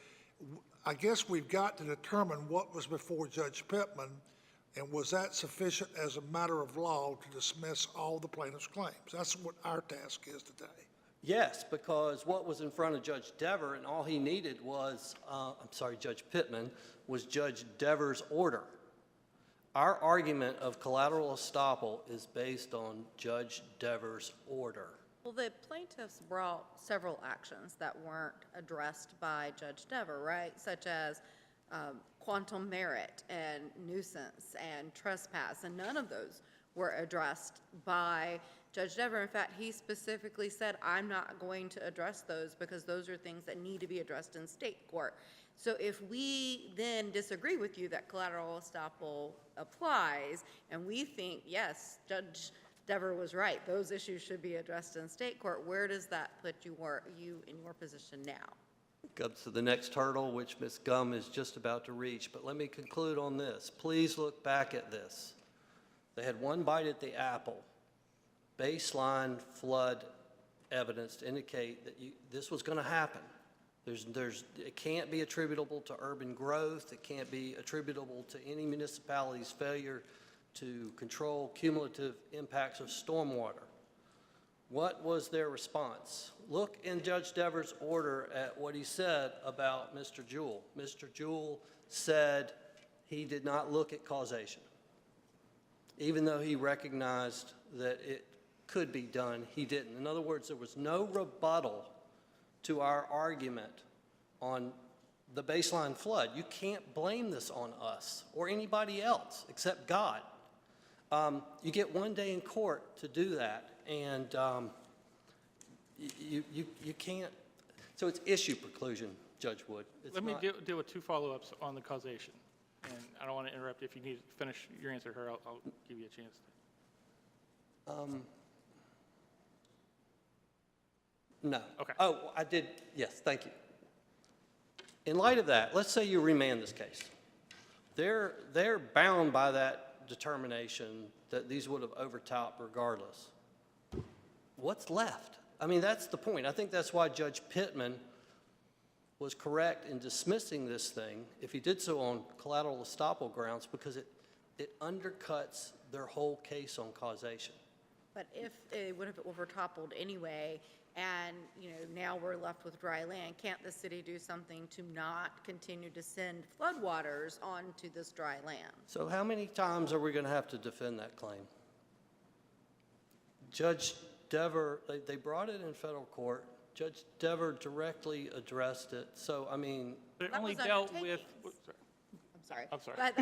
I guess we've got to determine what was before Judge Pittman, and was that sufficient as a matter of law to dismiss all the plaintiff's claims? That's what our task is today. Yes, because what was in front of Judge Dever, and all he needed was, Judge Pittman, was Judge Dever's order. Our argument of collateral estoppel is based on Judge Dever's order. Well, the plaintiffs brought several actions that weren't addressed by Judge Dever, right? Such as quantum merit and nuisance and trespass, and none of those were addressed by Judge Dever. In fact, he specifically said, I'm not going to address those because those are things that need to be addressed in state court. So if we then disagree with you that collateral estoppel applies, and we think, yes, Judge Dever was right, those issues should be addressed in state court, where does that put you in your position now? Comes to the next hurdle, which Ms. Gum is just about to reach. But let me conclude on this. Please look back at this. They had one bite at the apple. Baseline flood evidence to indicate that this was going to happen. It can't be attributable to urban growth. It can't be attributable to any municipality's failure to control cumulative impacts of stormwater. What was their response? Look in Judge Dever's order at what he said about Mr. Jewell. Mr. Jewell said he did not look at causation. Even though he recognized that it could be done, he didn't. In other words, there was no rebuttal to our argument on the baseline flood. You can't blame this on us or anybody else except God. You get one day in court to do that, and you can't. So it's issue preclusion, Judge Wood. Let me deal with two follow-ups on the causation. And I don't want to interrupt. If you need to finish your answer to her, I'll give you a chance to. No. Okay. Oh, I did. Yes, thank you. In light of that, let's say you remand this case. They're bound by that determination that these would have overtopped regardless. What's left? I mean, that's the point. I think that's why Judge Pittman was correct in dismissing this thing, if he did so on collateral estoppel grounds, because it undercuts their whole case on causation. But if it would have overtoppled anyway, and, now we're left with dry land, can't the city do something to not continue to send floodwaters onto this dry land? So how many times are we going to have to defend that claim? Judge Dever, they brought it in federal court. Judge Dever directly addressed it. So, I mean, But it That only was dealt with. undertakings. Sorry. I'm sorry. I'm sorry. But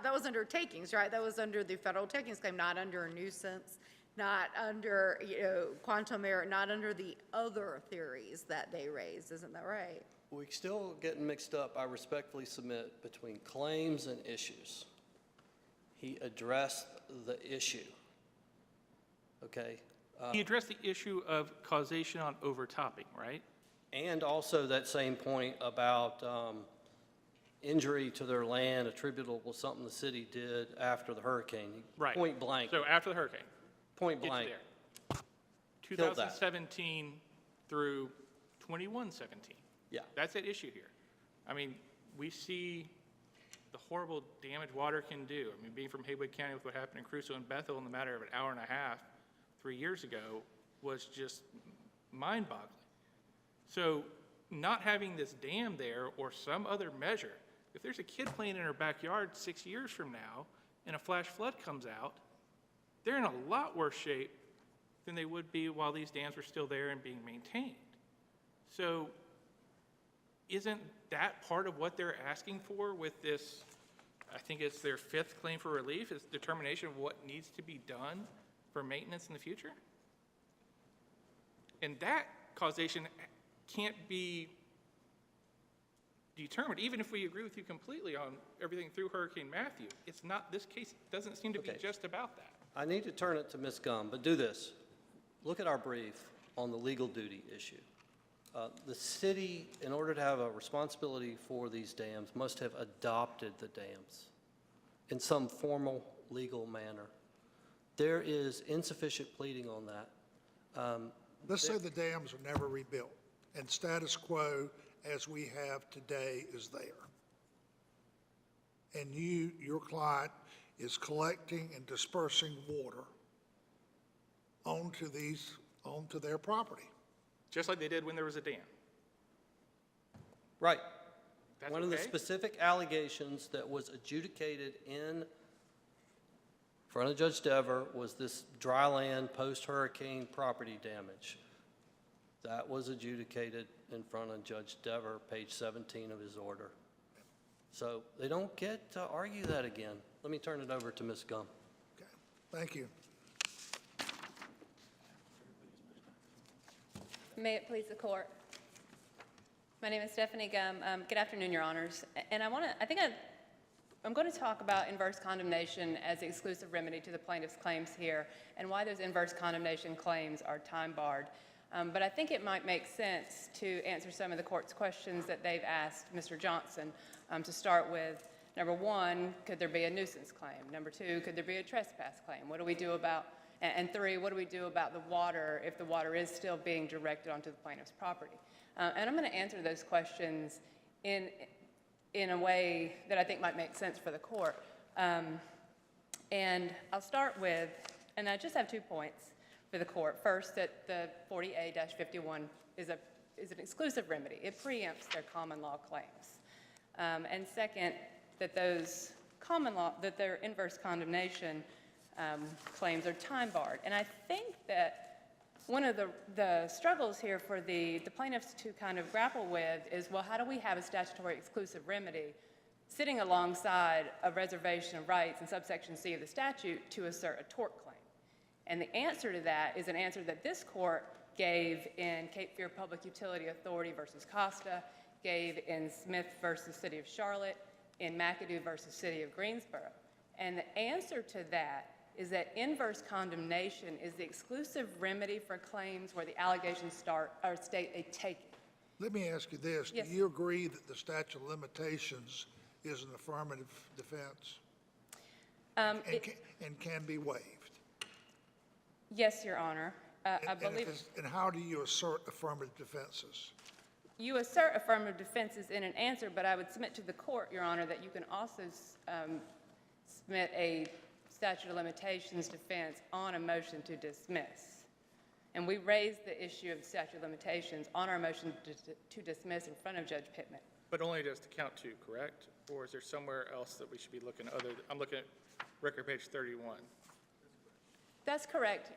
that was under takings, right? That was under the federal takings claim, not under a nuisance, not under, quantum merit, not under the other theories that they raised. Isn't that right? we still getting mixed up, I respectfully submit, between claims and issues. He addressed the issue, okay? He addressed the issue of causation on overtopping, right? And also that same point about injury to their land attributable to something the city did after the hurricane. Right. Point blank. So after the hurricane. Point Get you blank. there. Killed that. 2017 through 21-17. Yeah. That's at issue here. I mean, we see the horrible damage water can do. I mean, being from Haywood County with what happened in Crusoe and Bethel in the matter of an hour and a half 3 years ago was just mind-boggling. So not having this dam there or some other measure, if there's a kid playing in her backyard 6 years from now and a flash flood comes out, they're in a lot worse shape than they would be while these dams were still there and being maintained. So isn't that part of what they're asking for with this? I think it's their 5th claim for relief, is determination of what needs to be done for maintenance in the future? And that causation can't be determined, even if we agree with you completely on everything through Hurricane Matthew. It's not, this case doesn't seem to be Okay. just about that. I need to turn it to Ms. Gum, but do this. Look at our brief on the legal duty issue. The city, in order to have a responsibility for these dams, must have adopted the dams in some formal legal manner. There is insufficient pleading on that. Let's say the dams are never rebuilt, and status quo as we have today is there. And your client is collecting and dispersing water onto their property. Just like they did when there was a dam. Right. That's One of the okay? specific allegations that was adjudicated in front of Judge Dever was this dry land post-hurricane property damage. That was adjudicated in front of Judge Dever, page 17 of his order. So they don't get to argue that again. Let me turn it over to Ms. Gum. Okay, thank you. May it please the court. My name is Stephanie Gum. Good afternoon, Your Honors. And I'm going to talk about inverse condemnation as the exclusive remedy to the plaintiff's claims here and why those inverse condemnation claims are time barred. But I think it might make sense to answer some of the court's questions that they've asked Mr. Johnson. To start with, number one, could there be a nuisance claim? Number two, could there be a trespass claim? What do we do about, and three, what do we do about the water if the water is still being directed onto the plaintiff's property? And I'm going to answer those questions in a way that I think might make sense for the court. And I'll start with, and I just have 2 points for the court. First, that the 40A-51 is an exclusive remedy. It preempts their common law claims. And second, that those common law, that their inverse condemnation claims are time barred. And I think that one of the struggles here for the plaintiffs to kind of grapple with is, well, how do we have a statutory exclusive remedy sitting alongside a reservation of rights in subsection C of the statute to assert a tort claim? And the answer to that is an answer that this court gave in Cape Fear Public Utility Authority versus Costa, gave in Smith versus City of Charlotte, in McAdoo versus City of Greensboro. And the answer to that is that inverse condemnation is the exclusive remedy for claims where the allegations state a taking. Let me ask you this. Yes. Do you agree that the statute of limitations is an affirmative defense and can be waived? Yes, Your Honor. I believe And how do you assert affirmative defenses? you assert affirmative defenses in an answer, but I would submit to the court, Your Honor, that you can also submit a statute of limitations defense on a motion to dismiss. And we raised the issue of statute of limitations on our motion to dismiss in front of Judge Pittman. But only just to count 2, correct? Or is there somewhere else that we should be looking other? I'm looking at record page 31. That's correct,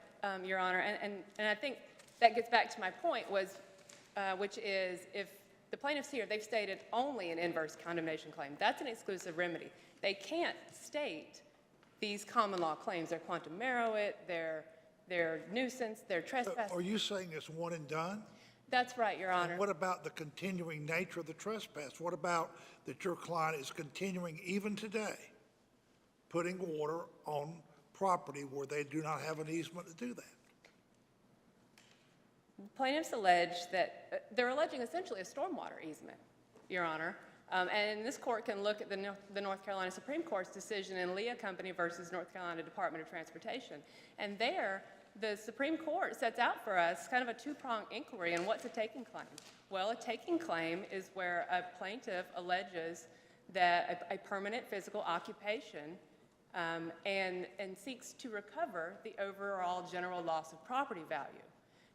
Your Honor. And I think that gets back to my point, which is if the plaintiffs here, they've stated only an inverse condemnation claim. That's an exclusive remedy. They can't state these common law claims. They're quantum meruit, they're nuisance, they're trespass. Are you saying it's one and done? That's right, Your Honor. And what about the continuing nature of the trespass? What about that your client is continuing even today, putting water on property where they do not have an easement to do that? Plaintiffs allege that they're alleging essentially a stormwater easement, Your Honor. And this court can look at the North Carolina Supreme Court's decision in Leah Company versus North Carolina Department of Transportation. And there, the Supreme Court sets out for us kind of a 2-pronged inquiry on what's a taking claim. Well, a taking claim is where a plaintiff alleges that a permanent physical occupation and seeks to recover the overall general loss of property value.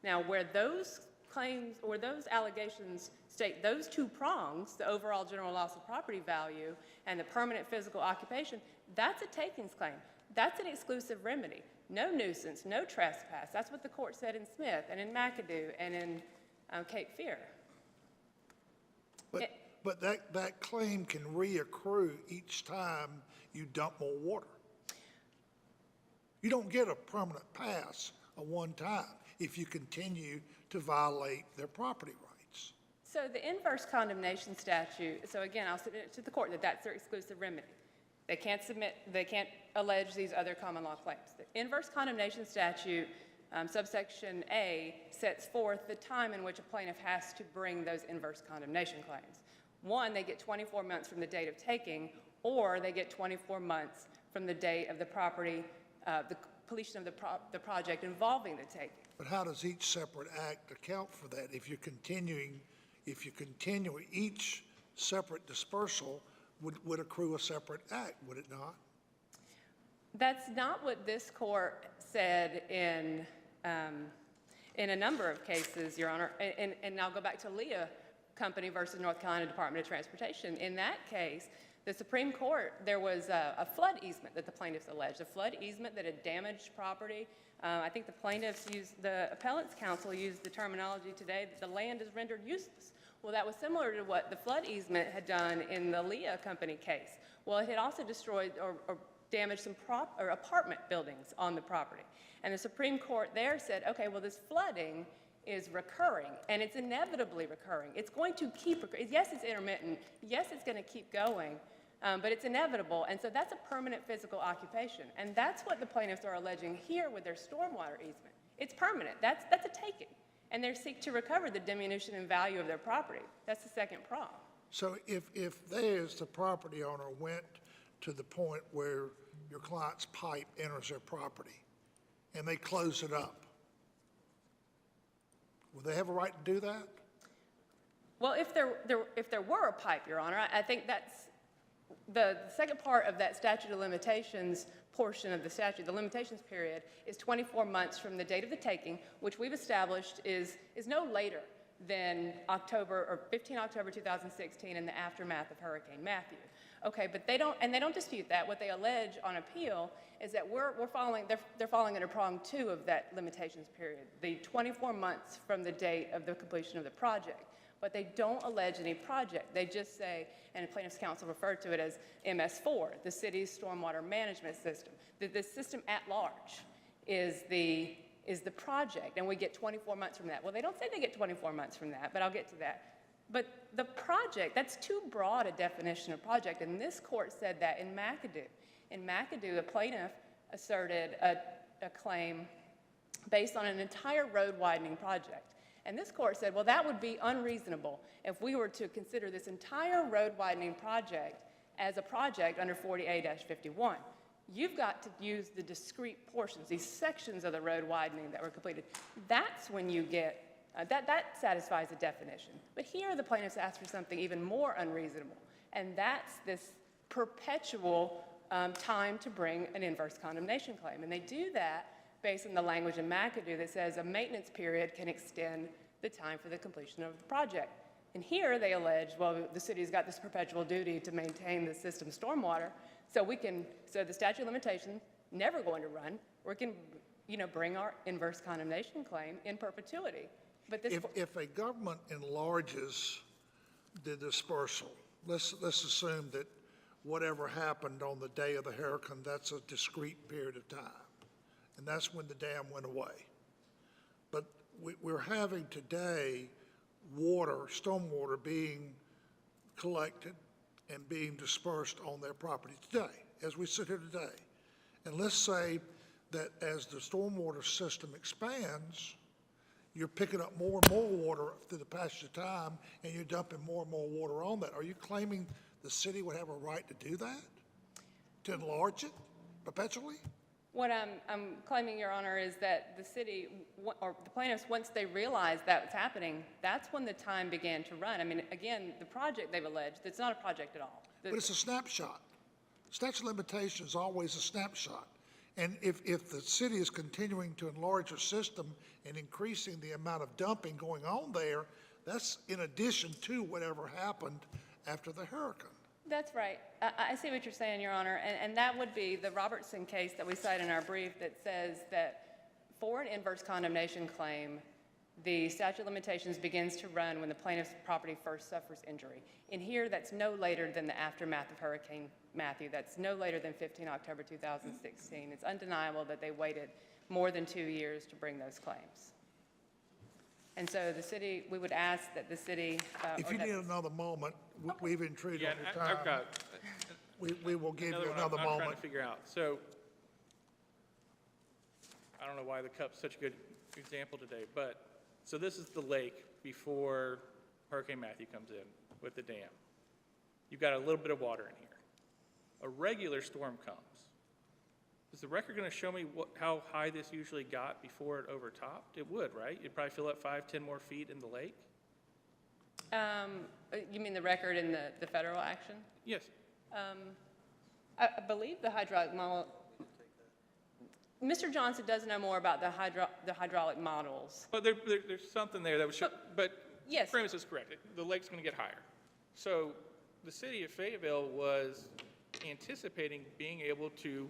Now, where those claims or those allegations state those two prongs, the overall general loss of property value and the permanent physical occupation, that's a takings claim. That's an exclusive remedy. No nuisance, no trespass. That's what the court said in Smith and in McAdoo and in Cape Fear. But that claim can reaccrue each time you dump more water. You don't get a permanent pass a one time if you continue to violate their property rights. So the inverse condemnation statute, so again, I'll submit to the court that that's their exclusive remedy. They can't allege these other common law claims. The inverse condemnation statute, subsection A, sets forth the time in which a plaintiff has to bring those inverse condemnation claims. One, they get 24 months from the date of taking, or they get 24 months from the date of the property, the completion of the project involving the taking. But how does each separate act account for that? If you continue, each separate dispersal would accrue a separate act, would it not? That's not what this court said in a number of cases, Your Honor. And I'll go back to Leah Company versus North Carolina Department of Transportation. In that case, the Supreme Court, there was a flood easement that the plaintiffs alleged, a flood easement that had damaged property. I think the appellant's counsel used the terminology today that the land is rendered useless. Well, that was similar to what the flood easement had done in the Leah Company case. Well, it had also destroyed or damaged some apartment buildings on the property. And the Supreme Court there said, okay, well, this flooding is recurring, and it's inevitably recurring. It's going to keep recurring. Yes, it's intermittent. Yes, it's going to keep going, but it's inevitable. And so that's a permanent physical occupation. And that's what the plaintiffs are alleging here with their stormwater easement. It's permanent. That's a taking. And they seek to recover the diminution in value of their property. That's the second prong. So if they, as the property owner, went to the point where your client's pipe enters their property and they close it up, would they have a right to do that? Well, if there were a pipe, Your Honor, I think that's the second part of that statute of limitations portion of the statute. The limitations period is 24 months from the date of the taking, which we've established is no later than 15 October 2016 in the aftermath of Hurricane Matthew. Okay, but they don't dispute that. What they allege on appeal is that they're falling under prong 2 of that limitations period, the 24 months from the date of the completion of the project. But they don't allege any project. They just say, and the plaintiff's counsel referred to it as MS4, the city's stormwater management system. The system at large is the project, and we get 24 months from that. Well, they don't say they get 24 months from that, but I'll get to that. But the project, that's too broad a definition of project, and this court said that in McAdoo. In McAdoo, the plaintiff asserted a claim based on an entire road widening project. And this court said, well, that would be unreasonable if we were to consider this entire road widening project as a project under 40A-51. You've got to use the discrete portions, these sections of the road widening that were completed. That's when you get, that satisfies the definition. But here the plaintiffs asked for something even more unreasonable, and that's this perpetual time to bring an inverse condemnation claim. And they do that based on the language in McAdoo that says a maintenance period can extend the time for the completion of the project. And here they allege, well, the city's got this perpetual duty to maintain the system stormwater, so the statute of limitations never going to run. We can, bring our inverse condemnation claim in perpetuity. But this if a government enlarges the dispersal, let's assume that whatever happened on the day of the hurricane, that's a discrete period of time. And that's when the dam went away. But we're having today stormwater being collected and being dispersed on their property today, as we sit here today. And let's say that as the stormwater system expands, you're picking up more and more water through the passage of time, and you're dumping more and more water on that. Are you claiming the city would have a right to do that? To enlarge it perpetually? What I'm claiming, Your Honor, is that the city, or the plaintiffs, once they realized that was happening, that's when the time began to run. I mean, again, the project they've alleged, it's not a project at all. But it's a snapshot. Statute of limitations is always a snapshot. And if the city is continuing to enlarge their system and increasing the amount of dumping going on there, that's in addition to whatever happened after the hurricane. That's right. I see what you're saying, Your Honor, and that would be the Robertson case that we cite in our brief that says that for an inverse condemnation claim, the statute of limitations begins to run when the plaintiff's property first suffers injury. In here, that's no later than the aftermath of Hurricane Matthew. That's no later than 15 October 2016. It's undeniable that they waited more than 2 years to bring those claims. And so the city, we would ask that the city... If you need another moment, we've intruded on your time. I've got We will give you one another I'm trying moment. to figure out. So, I don't know why the cup's such a good example today, but, so this is the lake before Hurricane Matthew comes in with the dam. You've got a little bit of water in here. A regular storm comes. Is the record going to show me how high this usually got before it overtopped? It would, right? You'd probably fill up 5, 10 more feet in the lake? You mean the record in the federal action? Yes. I believe the hydraulic model... Mr. Johnson does know more about the hydraulic models. But there's something there that would show, but Yes. the premise is correct. The lake's going to get higher. So the city of Fayetteville was anticipating being able to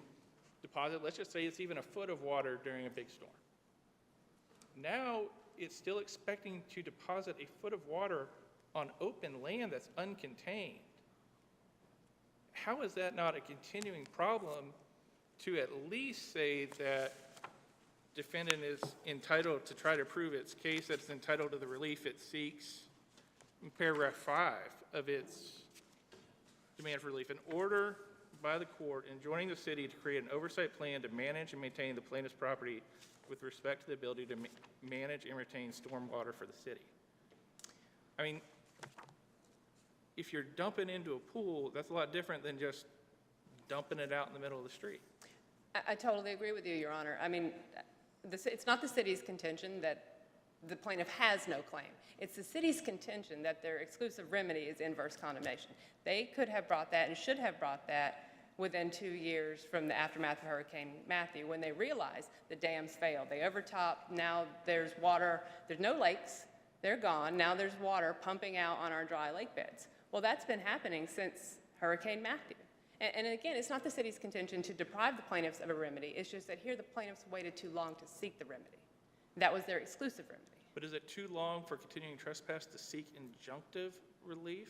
deposit, let's just say it's even a foot of water during a big storm. Now it's still expecting to deposit a foot of water on open land that's uncontained. How is that not a continuing problem to at least say that defendant is entitled to try to prove its case, that it's entitled to the relief it seeks in paragraph 5 of its demand for relief? An order by the court enjoining the city to create an oversight plan to manage and maintain the plaintiff's property with respect to the ability to manage and retain stormwater for the city. I mean, if you're dumping into a pool, that's a lot different than just dumping it out in the middle of the street. I totally agree with you, Your Honor. I mean, it's not the city's contention that the plaintiff has no claim. It's the city's contention that their exclusive remedy is inverse condemnation. They could have brought that and should have brought that within 2 years from the aftermath of Hurricane Matthew, when they realized the dams failed. They overtopped. Now there's water. There's no lakes. They're gone. Now there's water pumping out on our dry lake beds. Well, that's been happening since Hurricane Matthew. And again, it's not the city's contention to deprive the plaintiffs of a remedy. It's just that here the plaintiffs waited too long to seek the remedy. That was their exclusive remedy. But is it too long for continuing trespass to seek injunctive relief?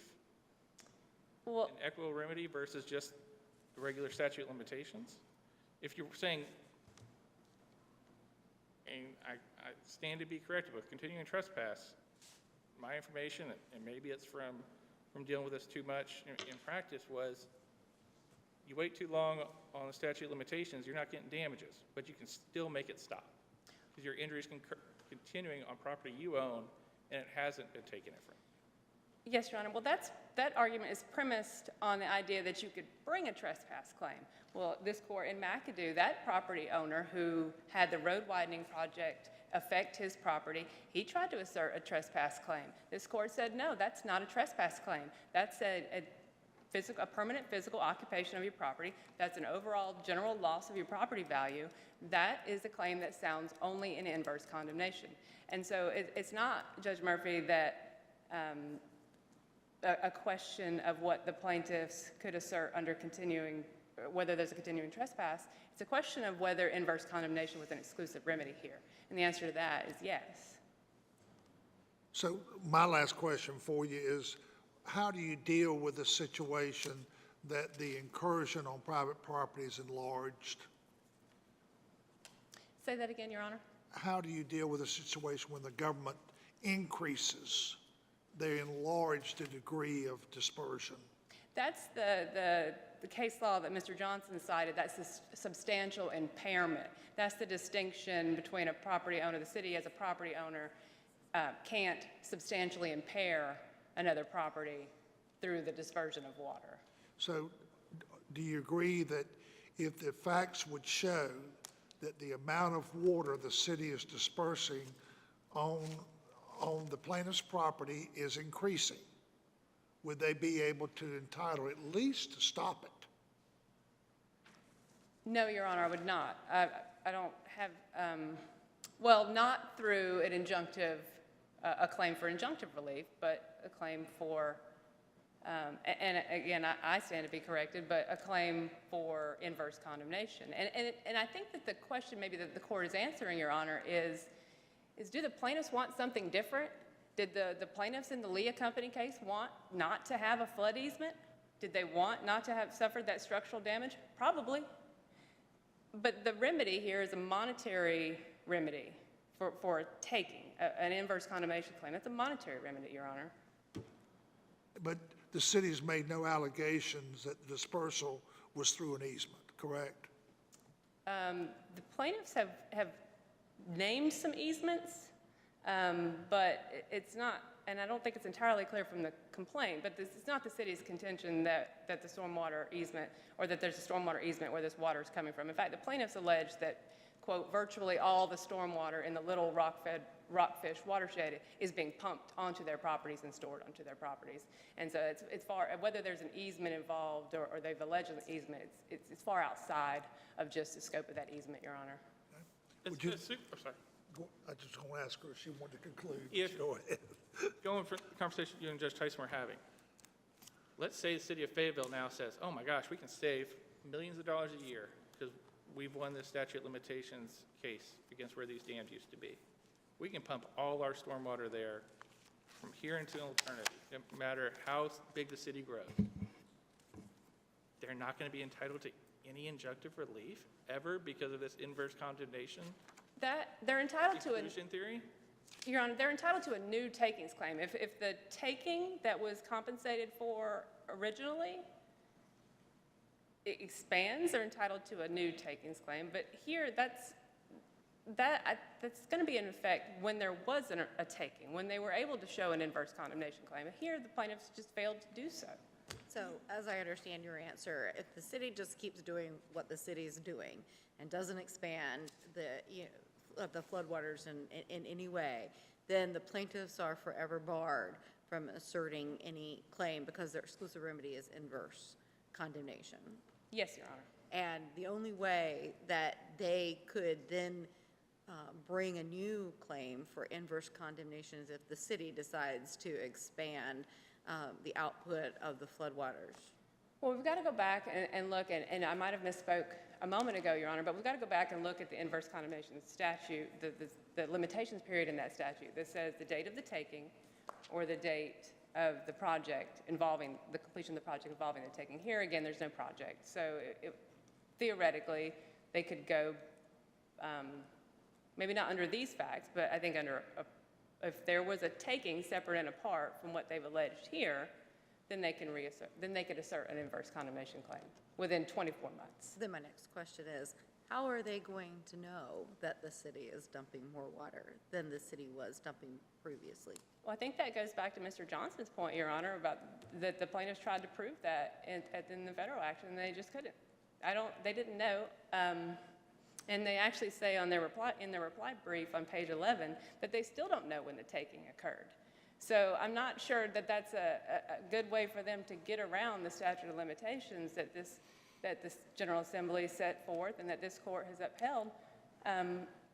Well, An equitable remedy versus just the regular statute of limitations? If you're saying, and I stand to be corrected, with continuing trespass, my information, and maybe it's from dealing with this too much in practice, was you wait too long on the statute of limitations, you're not getting damages, but you can still make it stop because your injury is continuing on property you own and it hasn't been taken from you. yes, Your Honor. Well, that argument is premised on the idea that you could bring a trespass claim. Well, this court in McAdoo, that property owner who had the road widening project affect his property, he tried to assert a trespass claim. This court said, no, that's not a trespass claim. That's a permanent physical occupation of your property. That's an overall general loss of your property value. That is a claim that sounds only in inverse condemnation. And so it's not, Judge Murphy, that a question of what the plaintiffs could assert under continuing, whether there's a continuing trespass. It's a question of whether inverse condemnation was an exclusive remedy here. And the answer to that is yes. So my last question for you is, how do you deal with the situation that the incursion on private property is enlarged? Say that again, Your Honor. How do you deal with a situation when the government increases, they enlarge the degree of dispersion? That's the case law that Mr. Johnson cited. That's the substantial impairment. That's the distinction between a property owner. The city as a property owner can't substantially impair another property through the dispersion of water. So do you agree that if the facts would show that the amount of water the city is dispersing on the plaintiff's property is increasing, would they be able to entitle at least to stop it? No, Your Honor, I would not. I don't have, well, not through an injunctive, a claim for injunctive relief, but a claim for, and again, I stand to be corrected, but a claim for inverse condemnation. And I think that the question maybe that the court is answering, Your Honor, is do the plaintiffs want something different? Did the plaintiffs in the Leah Company case want not to have a flood easement? Did they want not to have suffered that structural damage? Probably. But the remedy here is a monetary remedy for taking an inverse condemnation claim. That's a monetary remedy, Your Honor. But the city's made no allegations that the dispersal was through an easement, correct? The plaintiffs have named some easements, but it's not, and I don't think it's entirely clear from the complaint, but this is not the city's contention that the stormwater easement, or that there's a stormwater easement where this water is coming from. In fact, the plaintiffs allege that, quote, virtually all the stormwater in the Little Rockfish watershed is being pumped onto their properties and stored onto their properties. And so it's far, whether there's an easement involved or they've alleged an easement, it's far outside of just the scope of that easement, Your Honor. Would you- Sorry. I just want to ask her if she wanted to conclude. If- Go ahead. Going for the conversation you and Judge Tyson were having, let's say the city of Fayetteville now says, oh my gosh, we can save millions of dollars a year because we've won this statute of limitations case against where these dams used to be. We can pump all our stormwater there from here until eternity, no matter how big the city grows. They're not going to be entitled to any injunctive relief ever because of this inverse condemnation That, they're entitled to exclusion theory? Your Honor, they're entitled to a new takings claim. If the taking that was compensated for originally it expands, they're entitled to a new takings claim. But here, that's going to be in effect when there was a taking, when they were able to show an inverse condemnation claim. And here, the plaintiffs just failed to do so. So, as I understand your answer, if the city just keeps doing what the city's doing and doesn't expand the floodwaters in any way, then the plaintiffs are forever barred from asserting any claim because their exclusive remedy is inverse condemnation. Yes, Your Honor. And the only way that they could then bring a new claim for inverse condemnation is if the city decides to expand the output of the floodwaters. Well, we've got to go back and look, and I might have misspoke a moment ago, Your Honor, but we've got to go back and look at the inverse condemnation statute, the limitations period in that statute that says the date of the taking or the date of the project involving, the completion of the project involving the taking. Here, again, there's no project. So theoretically, they could go, maybe not under these facts, but I think under if there was a taking separate and apart from what they've alleged here, then they could assert an inverse condemnation claim within 24 months. Then my next question is, how are they going to know that the city is dumping more water than the city was dumping previously? Well, I think that goes back to Mr. Johnson's point, Your Honor, about that the plaintiffs tried to prove that in the federal action, and they just couldn't. They didn't know. And they actually say in their reply brief on page 11 that they still don't know when the taking occurred. So I'm not sure that that's a good way for them to get around the statute of limitations that this General Assembly set forth and that this court has upheld,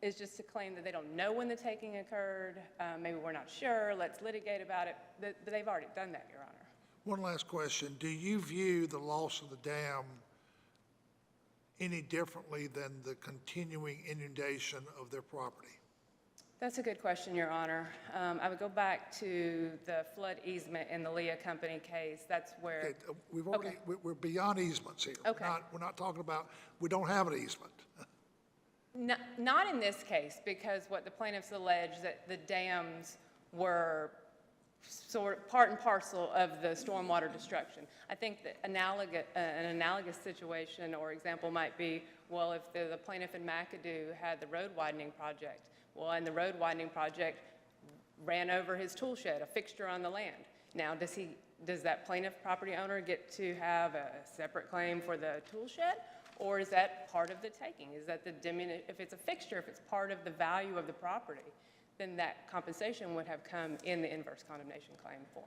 is just to claim that they don't know when the taking occurred, maybe we're not sure, let's litigate about it, but they've already done that, Your Honor. One last question. Do you view the loss of the dam any differently than the continuing inundation of their property? That's a good question, Your Honor. I would go back to the flood easement in the Leah Company case. That's where. Okay, we're beyond easements here. Okay. We're not talking about, we don't have an easement. Not in this case, because what the plaintiffs allege that the dams were sort of part and parcel of the stormwater destruction. I think that an analogous situation or example might be, well, if the plaintiff in McAdoo had the road widening project, well, and the road widening project ran over his tool shed, a fixture on the land. Now, does that plaintiff property owner get to have a separate claim for the tool shed? Or is that part of the taking? Is that if it's a fixture, if it's part of the value of the property, then that compensation would have come in the inverse condemnation claim form.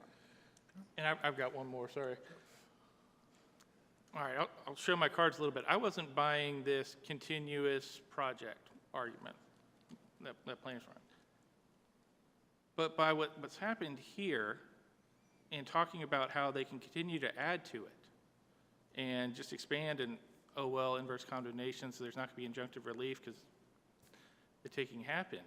And I've got one more, sorry. All right, I'll show my cards a little bit. I wasn't buying this continuous project argument that plaintiff's running. But by what's happened here and talking about how they can continue to add to it and just expand and, oh, well, inverse condemnation, so there's not going to be injunctive relief because the taking happened.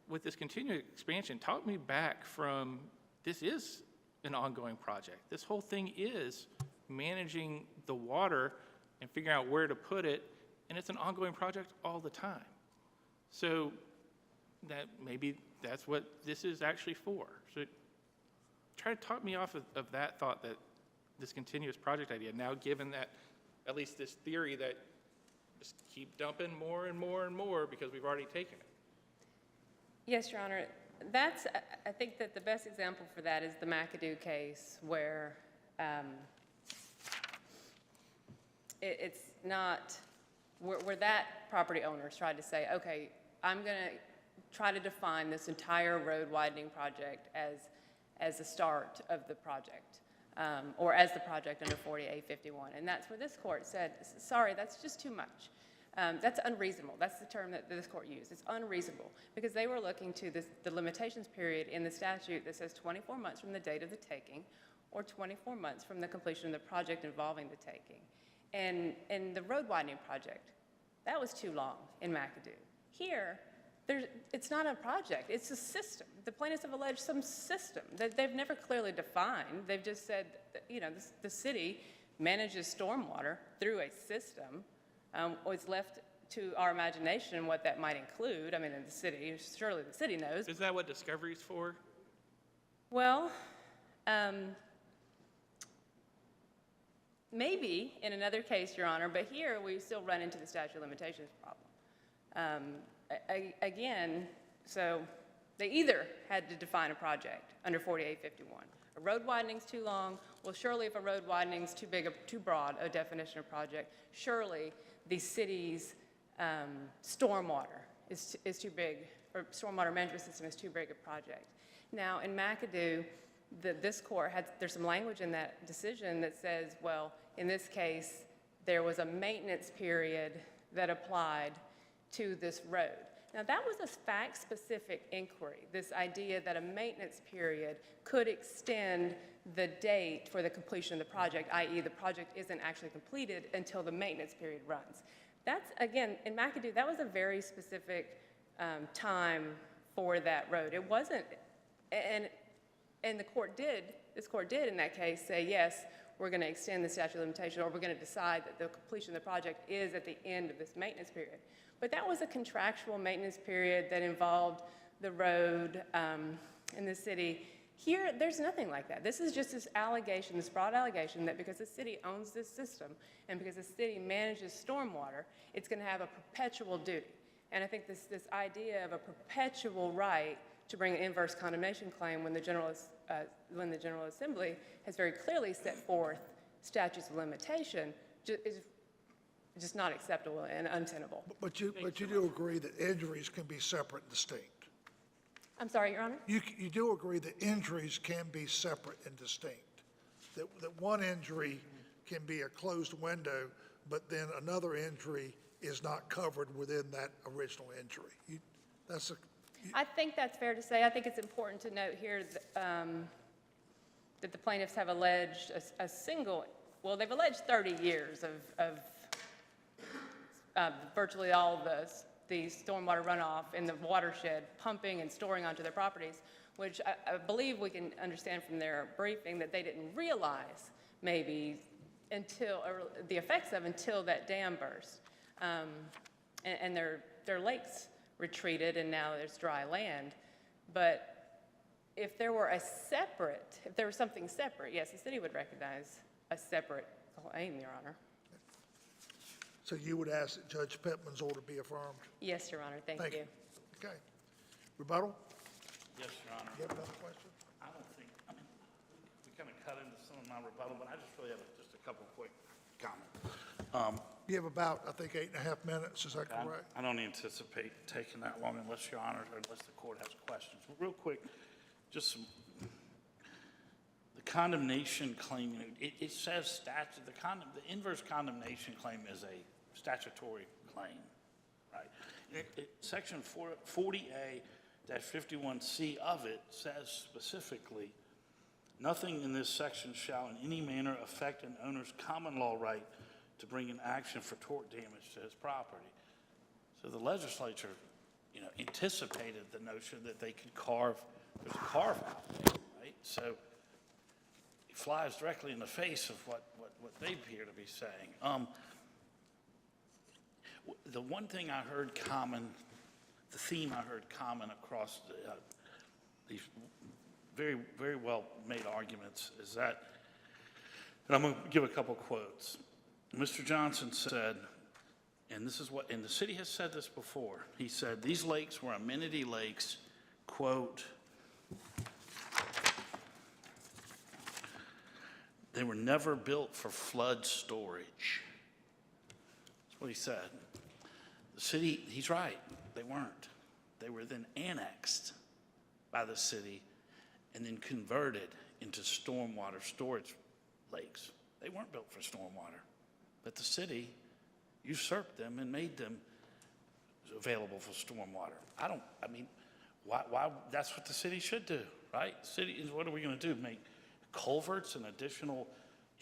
With this continued expansion, talk me back from this is an ongoing project. This whole thing is managing the water and figuring out where to put it, and it's an ongoing project all the time. So that maybe that's what this is actually for. So try to talk me off of that thought, that this continuous project idea, now given that at least this theory that just keep dumping more and more and more because we've already taken it. Yes, Your Honor. I think that the best example for that is the McAdoo case, where it's not, where that property owners tried to say, okay, I'm going to try to define this entire road widening project as the start of the project, or as the project under 40A51. And that's where this court said, sorry, that's just too much. That's unreasonable. That's the term that this court used. It's unreasonable because they were looking to the limitations period in the statute that says 24 months from the date of the taking or 24 months from the completion of the project involving the taking. And the road widening project, that was too long in McAdoo. Here, it's not a project. It's a system. The plaintiffs have alleged some system that they've never clearly defined. They've just said, that, you know, the city manages stormwater through a system. It's left to our imagination what that might include. I mean, in the city, surely the city knows. Is that what discovery's for? Well, maybe in another case, Your Honor, but here we still run into the statute of limitations problem. Again, so they either had to define a project under 4851. A road widening's too long. Well, surely if a road widening's too big, too broad a definition of project, surely the city's stormwater is too big, or stormwater management system is too big a project. Now, in McAdoo, this court there's some language in that decision that says, well, in this case, there was a maintenance period that applied to this road. Now, that was a fact-specific inquiry, this idea that a maintenance period could extend the date for the completion of the project, i.e. the project isn't actually completed until the maintenance period runs. That's, again, in McAdoo, that was a very specific time for that road. It wasn't, and this court did in that case say, yes, we're going to extend the statute of limitation, or we're going to decide that the completion of the project is at the end of this maintenance period. But that was a contractual maintenance period that involved the road in the city. Here, there's nothing like that. This is just this allegation, this broad allegation that because the city owns this system and because the city manages stormwater, it's going to have a perpetual duty. And I think this idea of a perpetual right to bring an inverse condemnation claim when the General Assembly has very clearly set forth statutes of limitation is just not acceptable and untenable. But you do agree that injuries can be separate and distinct? I'm sorry, Your Honor? You do agree that injuries can be separate and distinct? That one injury can be a closed window, but then another injury is not covered within that original injury? I think that's fair to say. I think it's important to note here that the plaintiffs have alleged they've alleged 30 years of virtually all of the stormwater runoff in the watershed pumping and storing onto their properties, which I believe we can understand from their briefing that they didn't realize maybe until that dam burst. And their lakes retreated and now there's dry land. But if there was something separate, yes, the city would recognize a separate claim, Your Honor. So you would ask that Judge Pittman's order be affirmed? Yes, Your Honor, thank you. Okay. Rebuttal? Yes, Your Honor. You have another question? I mean, we kind of cut into some of my rebuttal, but I just really have just a couple quick comments. You have about, I think, 8.5 minutes, is that correct? I don't anticipate taking that long unless Your Honor, or unless the court has questions. Real quick, just some, condemnation claim, it says statute, the inverse condemnation claim is a statutory claim, right? Section 40A-51C of it says specifically, nothing in this section shall in any manner affect an owner's common law right to bring an action for tort damage to his property. So the legislature, anticipated the notion that they could there's a carve out there, right? So it flies directly in the face of what they appear to be saying. The one thing I heard common, the theme I heard common across these very, very well made arguments is that, and I'm going to give a couple quotes. Mr. Johnson said, and the city has said this before, he said, these lakes were amenity lakes, quote, they were never built for flood storage. That's what he said. The city, he's right, they weren't. They were then annexed by the city and then converted into stormwater storage lakes. They weren't built for stormwater, but the city usurped them and made them available for stormwater. Why, that's what the city should do, right? City, what are we gonna do, make culverts and additional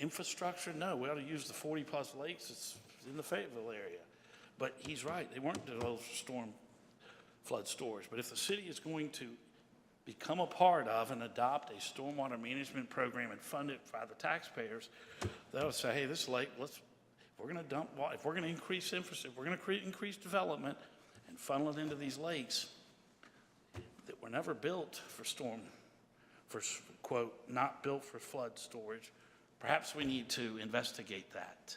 infrastructure? No, we ought to use the 40-plus lakes that's in the Fayetteville area. But he's right, they weren't developed for storm flood storage. But if the city is going to become a part of and adopt a stormwater management program and fund it by the taxpayers, they'll say, hey, this lake, if we're going to dump water, if we're going to increase infrastructure, if we're going to increase development and funnel it into these lakes that were never built for quote, not built for flood storage, perhaps we need to investigate that.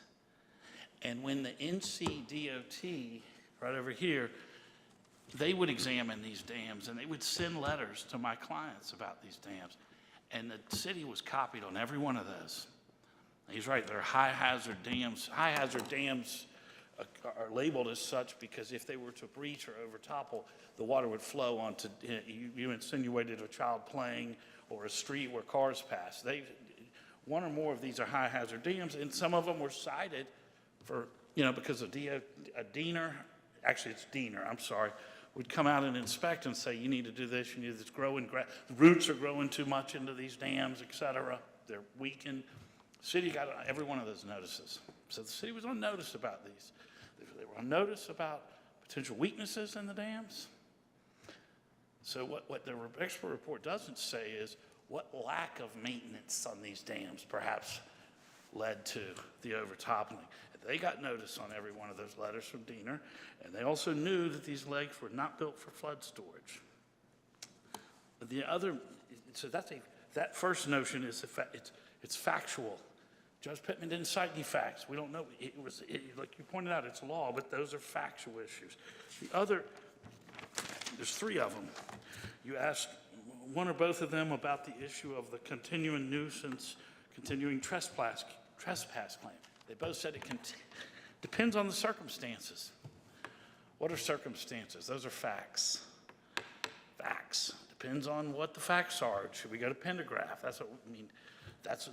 And when the NCDOT, right over here, they would examine these dams and they would send letters to my clients about these dams. And the city was copied on every one of those. He's right, they're high hazard dams. High hazard dams are labeled as such because if they were to breach or overtopple, the water would flow onto, you insinuated a child playing or a street where cars pass. One or more of these are high hazard dams, and some of them were cited for, because of Diener, actually it's Diener, I'm sorry, would come out and inspect and say, you need to do this, you need this growing, the roots are growing too much into these dams, et cetera. They're weakened. The city got every one of those notices. So the city was on notice about these. They were on notice about potential weaknesses in the dams. So what the expert report doesn't say is what lack of maintenance on these dams perhaps led to the overtoppling. They got notice on every one of those letters from Diener, and they also knew that these lakes were not built for flood storage. That first notion is it's factual. Judge Pittman didn't cite any facts. We don't know. Like you pointed out, it's law, but those are factual issues. There's three of them. You asked one or both of them about the issue of the continuing nuisance, continuing trespass claim. They both said it depends on the circumstances. What are circumstances? Those are facts. Facts. Depends on what the facts are. Should we go to Pendergraph? That's what we mean.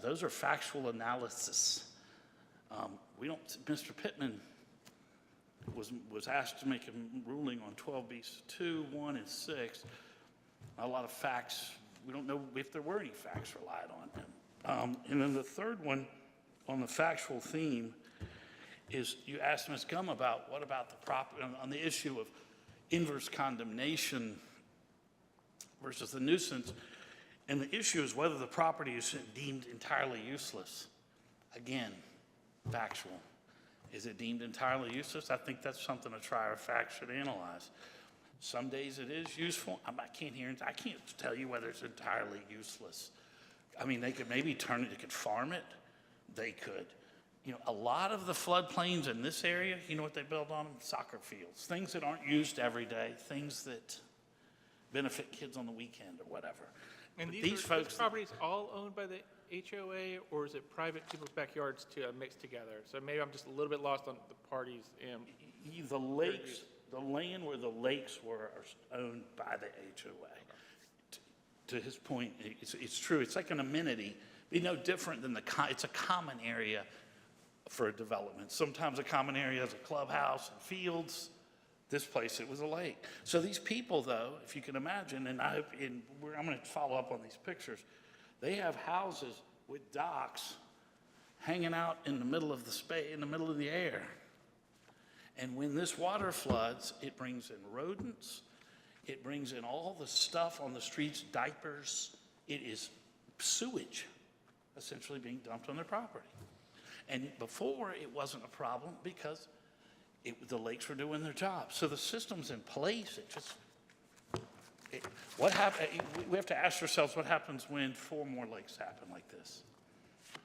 Those are factual analysis. Mr. Pittman was asked to make a ruling on 12B2, 1, and 6. Not a lot of facts. We don't know if there were any facts relied on him. And then the third one on the factual theme is you asked Ms. Gum about what about the property on the issue of inverse condemnation versus the nuisance. And the issue is whether the property is deemed entirely useless. Again, factual. Is it deemed entirely useless? I think that's something a trier of fact should analyze. Some days it is useful. I can't tell you whether it's entirely useless. I mean, they could maybe turn it, they could farm it. They could. A lot of the floodplains in this area, you know what they build on them? Soccer fields. Things that aren't used every day, things that benefit kids on the weekend or whatever. And these properties all owned by the HOA, or is it private people's backyards mixed together? So maybe I'm just a little bit lost on the parties. The lakes, the land where the lakes were are owned by the HOA. To his point, it's true. It's like an amenity, Be no different than it's a common area for a development. Sometimes a common area is a clubhouse and fields. This place, it was a lake. So these people, though, if you can imagine, and I'm going to follow up on these pictures, they have houses with docks hanging out in the middle of the space, in the middle of the air. And when this water floods, it brings in rodents, it brings in all the stuff on the streets, diapers. It is sewage, essentially being dumped on their property. And before, it wasn't a problem because the lakes were doing their job. So the system's in place. What happened? We have to ask ourselves what happens when 4 more lakes happen like this.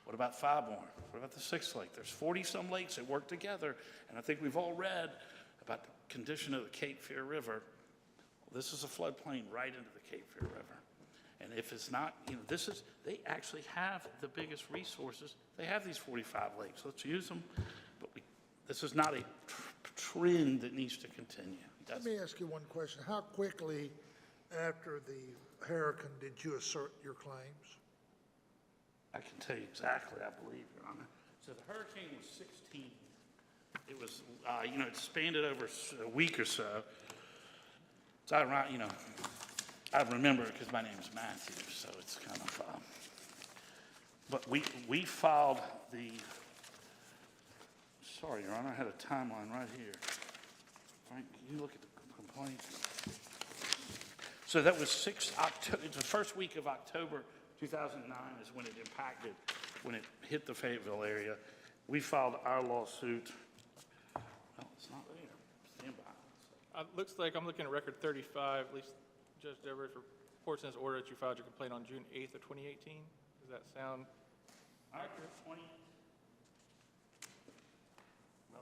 What about 5 more? What about the 6th lake? There's 40-some lakes that work together, and I think we've all read about the condition of the Cape Fear River. Well, this is a floodplain right into the Cape Fear River. And if it's not, they actually have the biggest resources. They have these 45 lakes. Let's use them. But this is not a trend that needs to continue. Let me ask you one question. How quickly after the hurricane did you assert your claims? I can tell you exactly, I believe, Your Honor. So the hurricane was 16. It was, it spanned it over a week or so. So I remember it because my name is Matthew, so it's kind of, but we filed sorry, Your Honor, I had a timeline right here. Frank, can you look at the complaint? So that was the first week of October 2009 is when it impacted, when it hit the Fayettevil area. We filed our lawsuit. Well, it's not there. Stand by. Looks like I'm looking at record 35, at least Judge Devers reports in his order that you filed your complaint on June 8th of 2018. Does that sound accurate? 20. Well,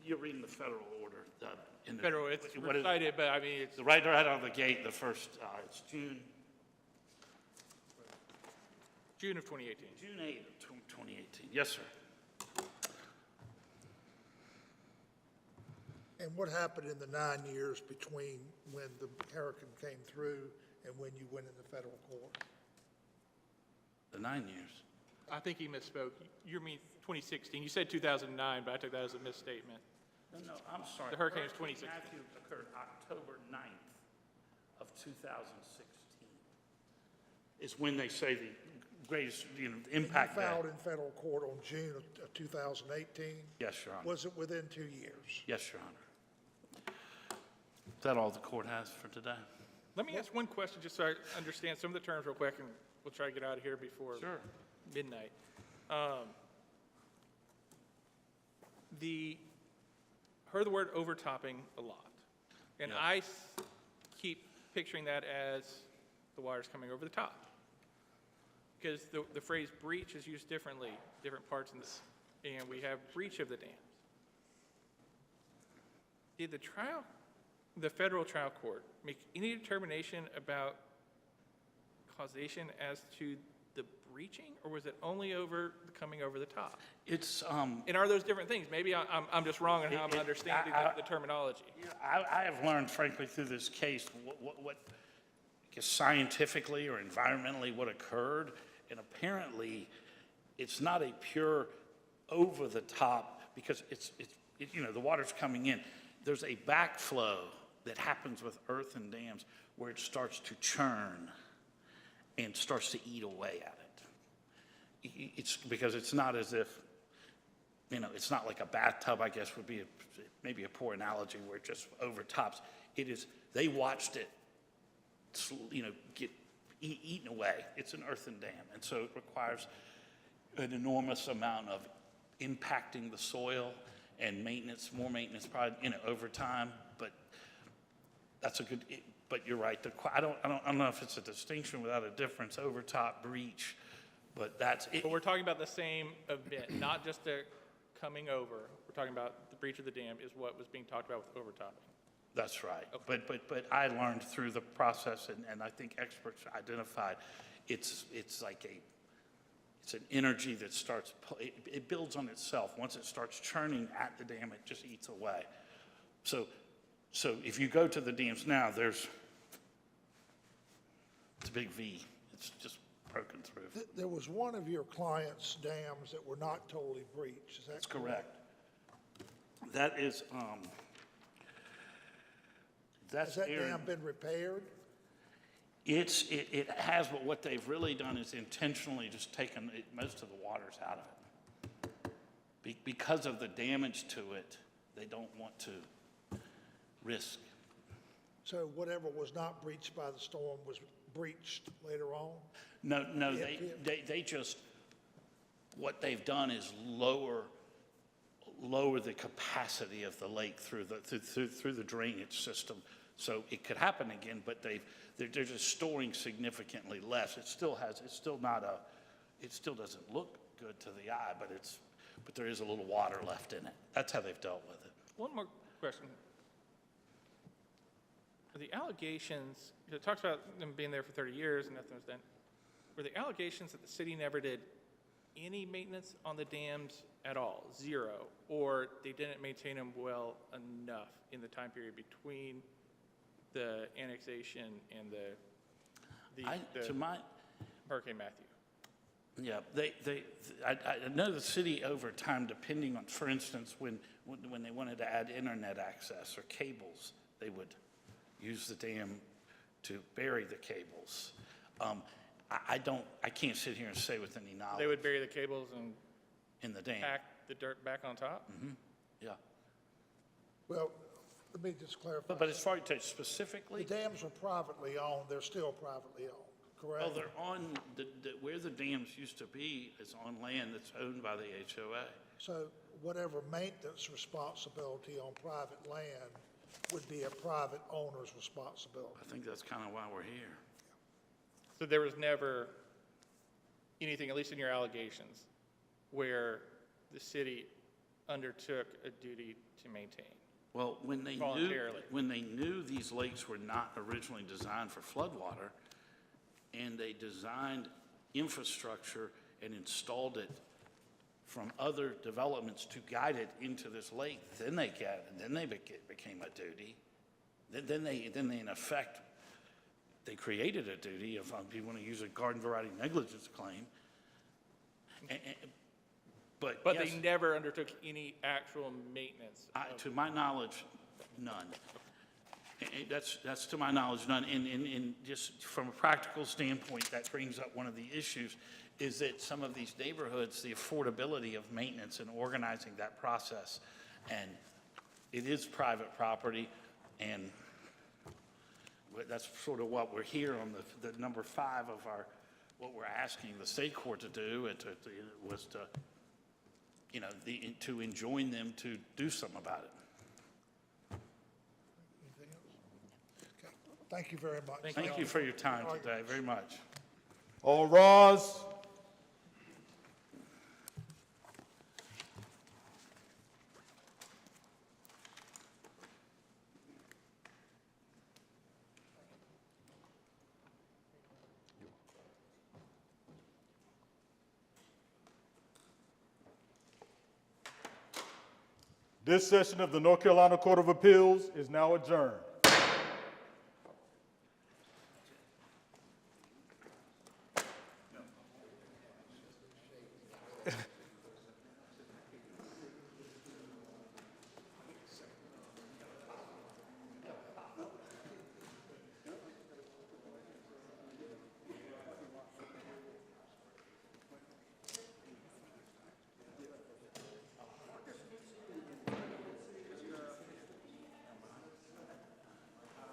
you're reading the federal order. Federal, it's recited, but I mean, it's Right out of the gate, the first, it's June of 2018. June 8th of 2018. Yes, sir. And what happened in the 9 years between when the hurricane came through and when you went into federal court? The 9 years. I think he misspoke. You mean 2016. You said 2009, but I took that as a misstatement. No, I'm sorry. The hurricane was 2016. Matthew occurred October 9th of 2016. Is when they say the greatest, impact. You filed in federal court on June of 2018? Yes, Your Honor. Was it within 2 years? Yes, Your Honor. Is that all the court has for today? Let me ask one question just so I understand some of the terms real quick, and we'll try to get out of here before midnight. Heard the word overtopping a lot, and Yeah. I keep picturing that as the water's coming over the top, because the phrase breach is used differently, different parts in this, and we have breach of the dams. Did the federal trial court make any determination about causation as to the breaching, or was it only over coming over the top? It's, And are those different things? Maybe I'm just wrong in how I'm understanding the terminology. I have learned, frankly, through this case, what I guess scientifically or environmentally what occurred, and apparently it's not a pure over the top because the water's coming in. There's a backflow that happens with earth and dams where it starts to churn and starts to eat away at it. It's because it's not as if, it's not like a bathtub, I guess would be maybe a poor analogy where it just overtops. It is, they watched it, get eaten away. It's an earthen dam. And so it requires an enormous amount of impacting the soil and maintenance, more maintenance probably, over time. But that's but you're right. I don't know if it's a distinction without a difference, overtop, breach, but that's it. But we're talking about the same event, not just the coming over. We're talking about the breach of the dam is what was being talked about with overtopping. That's right. Okay. But I learned through the process, and I think experts identified, it's an energy that starts, it builds on itself. Once it starts churning at the dam, it just eats away. So So if you go to the dams now, it's a big V. It's just broken through. There was one of your clients' dams that were not totally breached, is that That's correct? correct. That is, that's Has that Aaron. dam been repaired? It has, but what they've really done is intentionally just taken most of the waters out of it. Because of the damage to it, they don't want to risk. So whatever was not breached by the storm was breached later on? No, Yeah, they just, what they've done is lower the capacity of the lake through the drainage system. So it could happen again, but they're just storing significantly less. It still doesn't look good to the eye, but there is a little water left in it. That's how they've dealt with it. One more question. Are the allegations, it talks about them being there for 30 years and nothing was done. Were the allegations that the city never did any maintenance on the dams at all, zero, or they didn't maintain them well enough in the time period between the annexation and To my, Hurricane Matthew? yeah, I know the city over time, depending on, for instance, when they wanted to add internet access or cables, they would use the dam to bury the cables. I can't sit here and say with any knowledge. They would bury the cables and In the dam, pack the dirt back on top? yeah. Well, let me just clarify. But as far as The specifically, dams are privately owned, they're still privately owned, correct? well, they're on, where the dams used to be is on land that's owned by the HOA. So whatever maintenance responsibility on private land would be a private owner's responsibility. I think that's kind of why we're here. So there was never anything, at least in your allegations, where the city undertook a duty to maintain? Well, when Voluntarily. they knew these lakes were not originally designed for floodwater, and they designed infrastructure and installed it from other developments to guide it into this lake, then they became a duty. Then they in effect, they created a duty, if you want to use a garden variety negligence claim. But But yes, they never undertook any actual maintenance? to my knowledge, none. That's to my knowledge, none. And just from a practical standpoint, that brings up one of the issues, is that some of these neighborhoods, the affordability of maintenance and organizing that process, and it is private property, and that's sort of what we're here on the number 5 of our, what we're asking the state court to do, was to, to enjoin them to do something about it. Anything else? Okay, thank you very much. Thank you for your time today, very much. All rise. This session of the North Carolina Court of Appeals is now adjourned.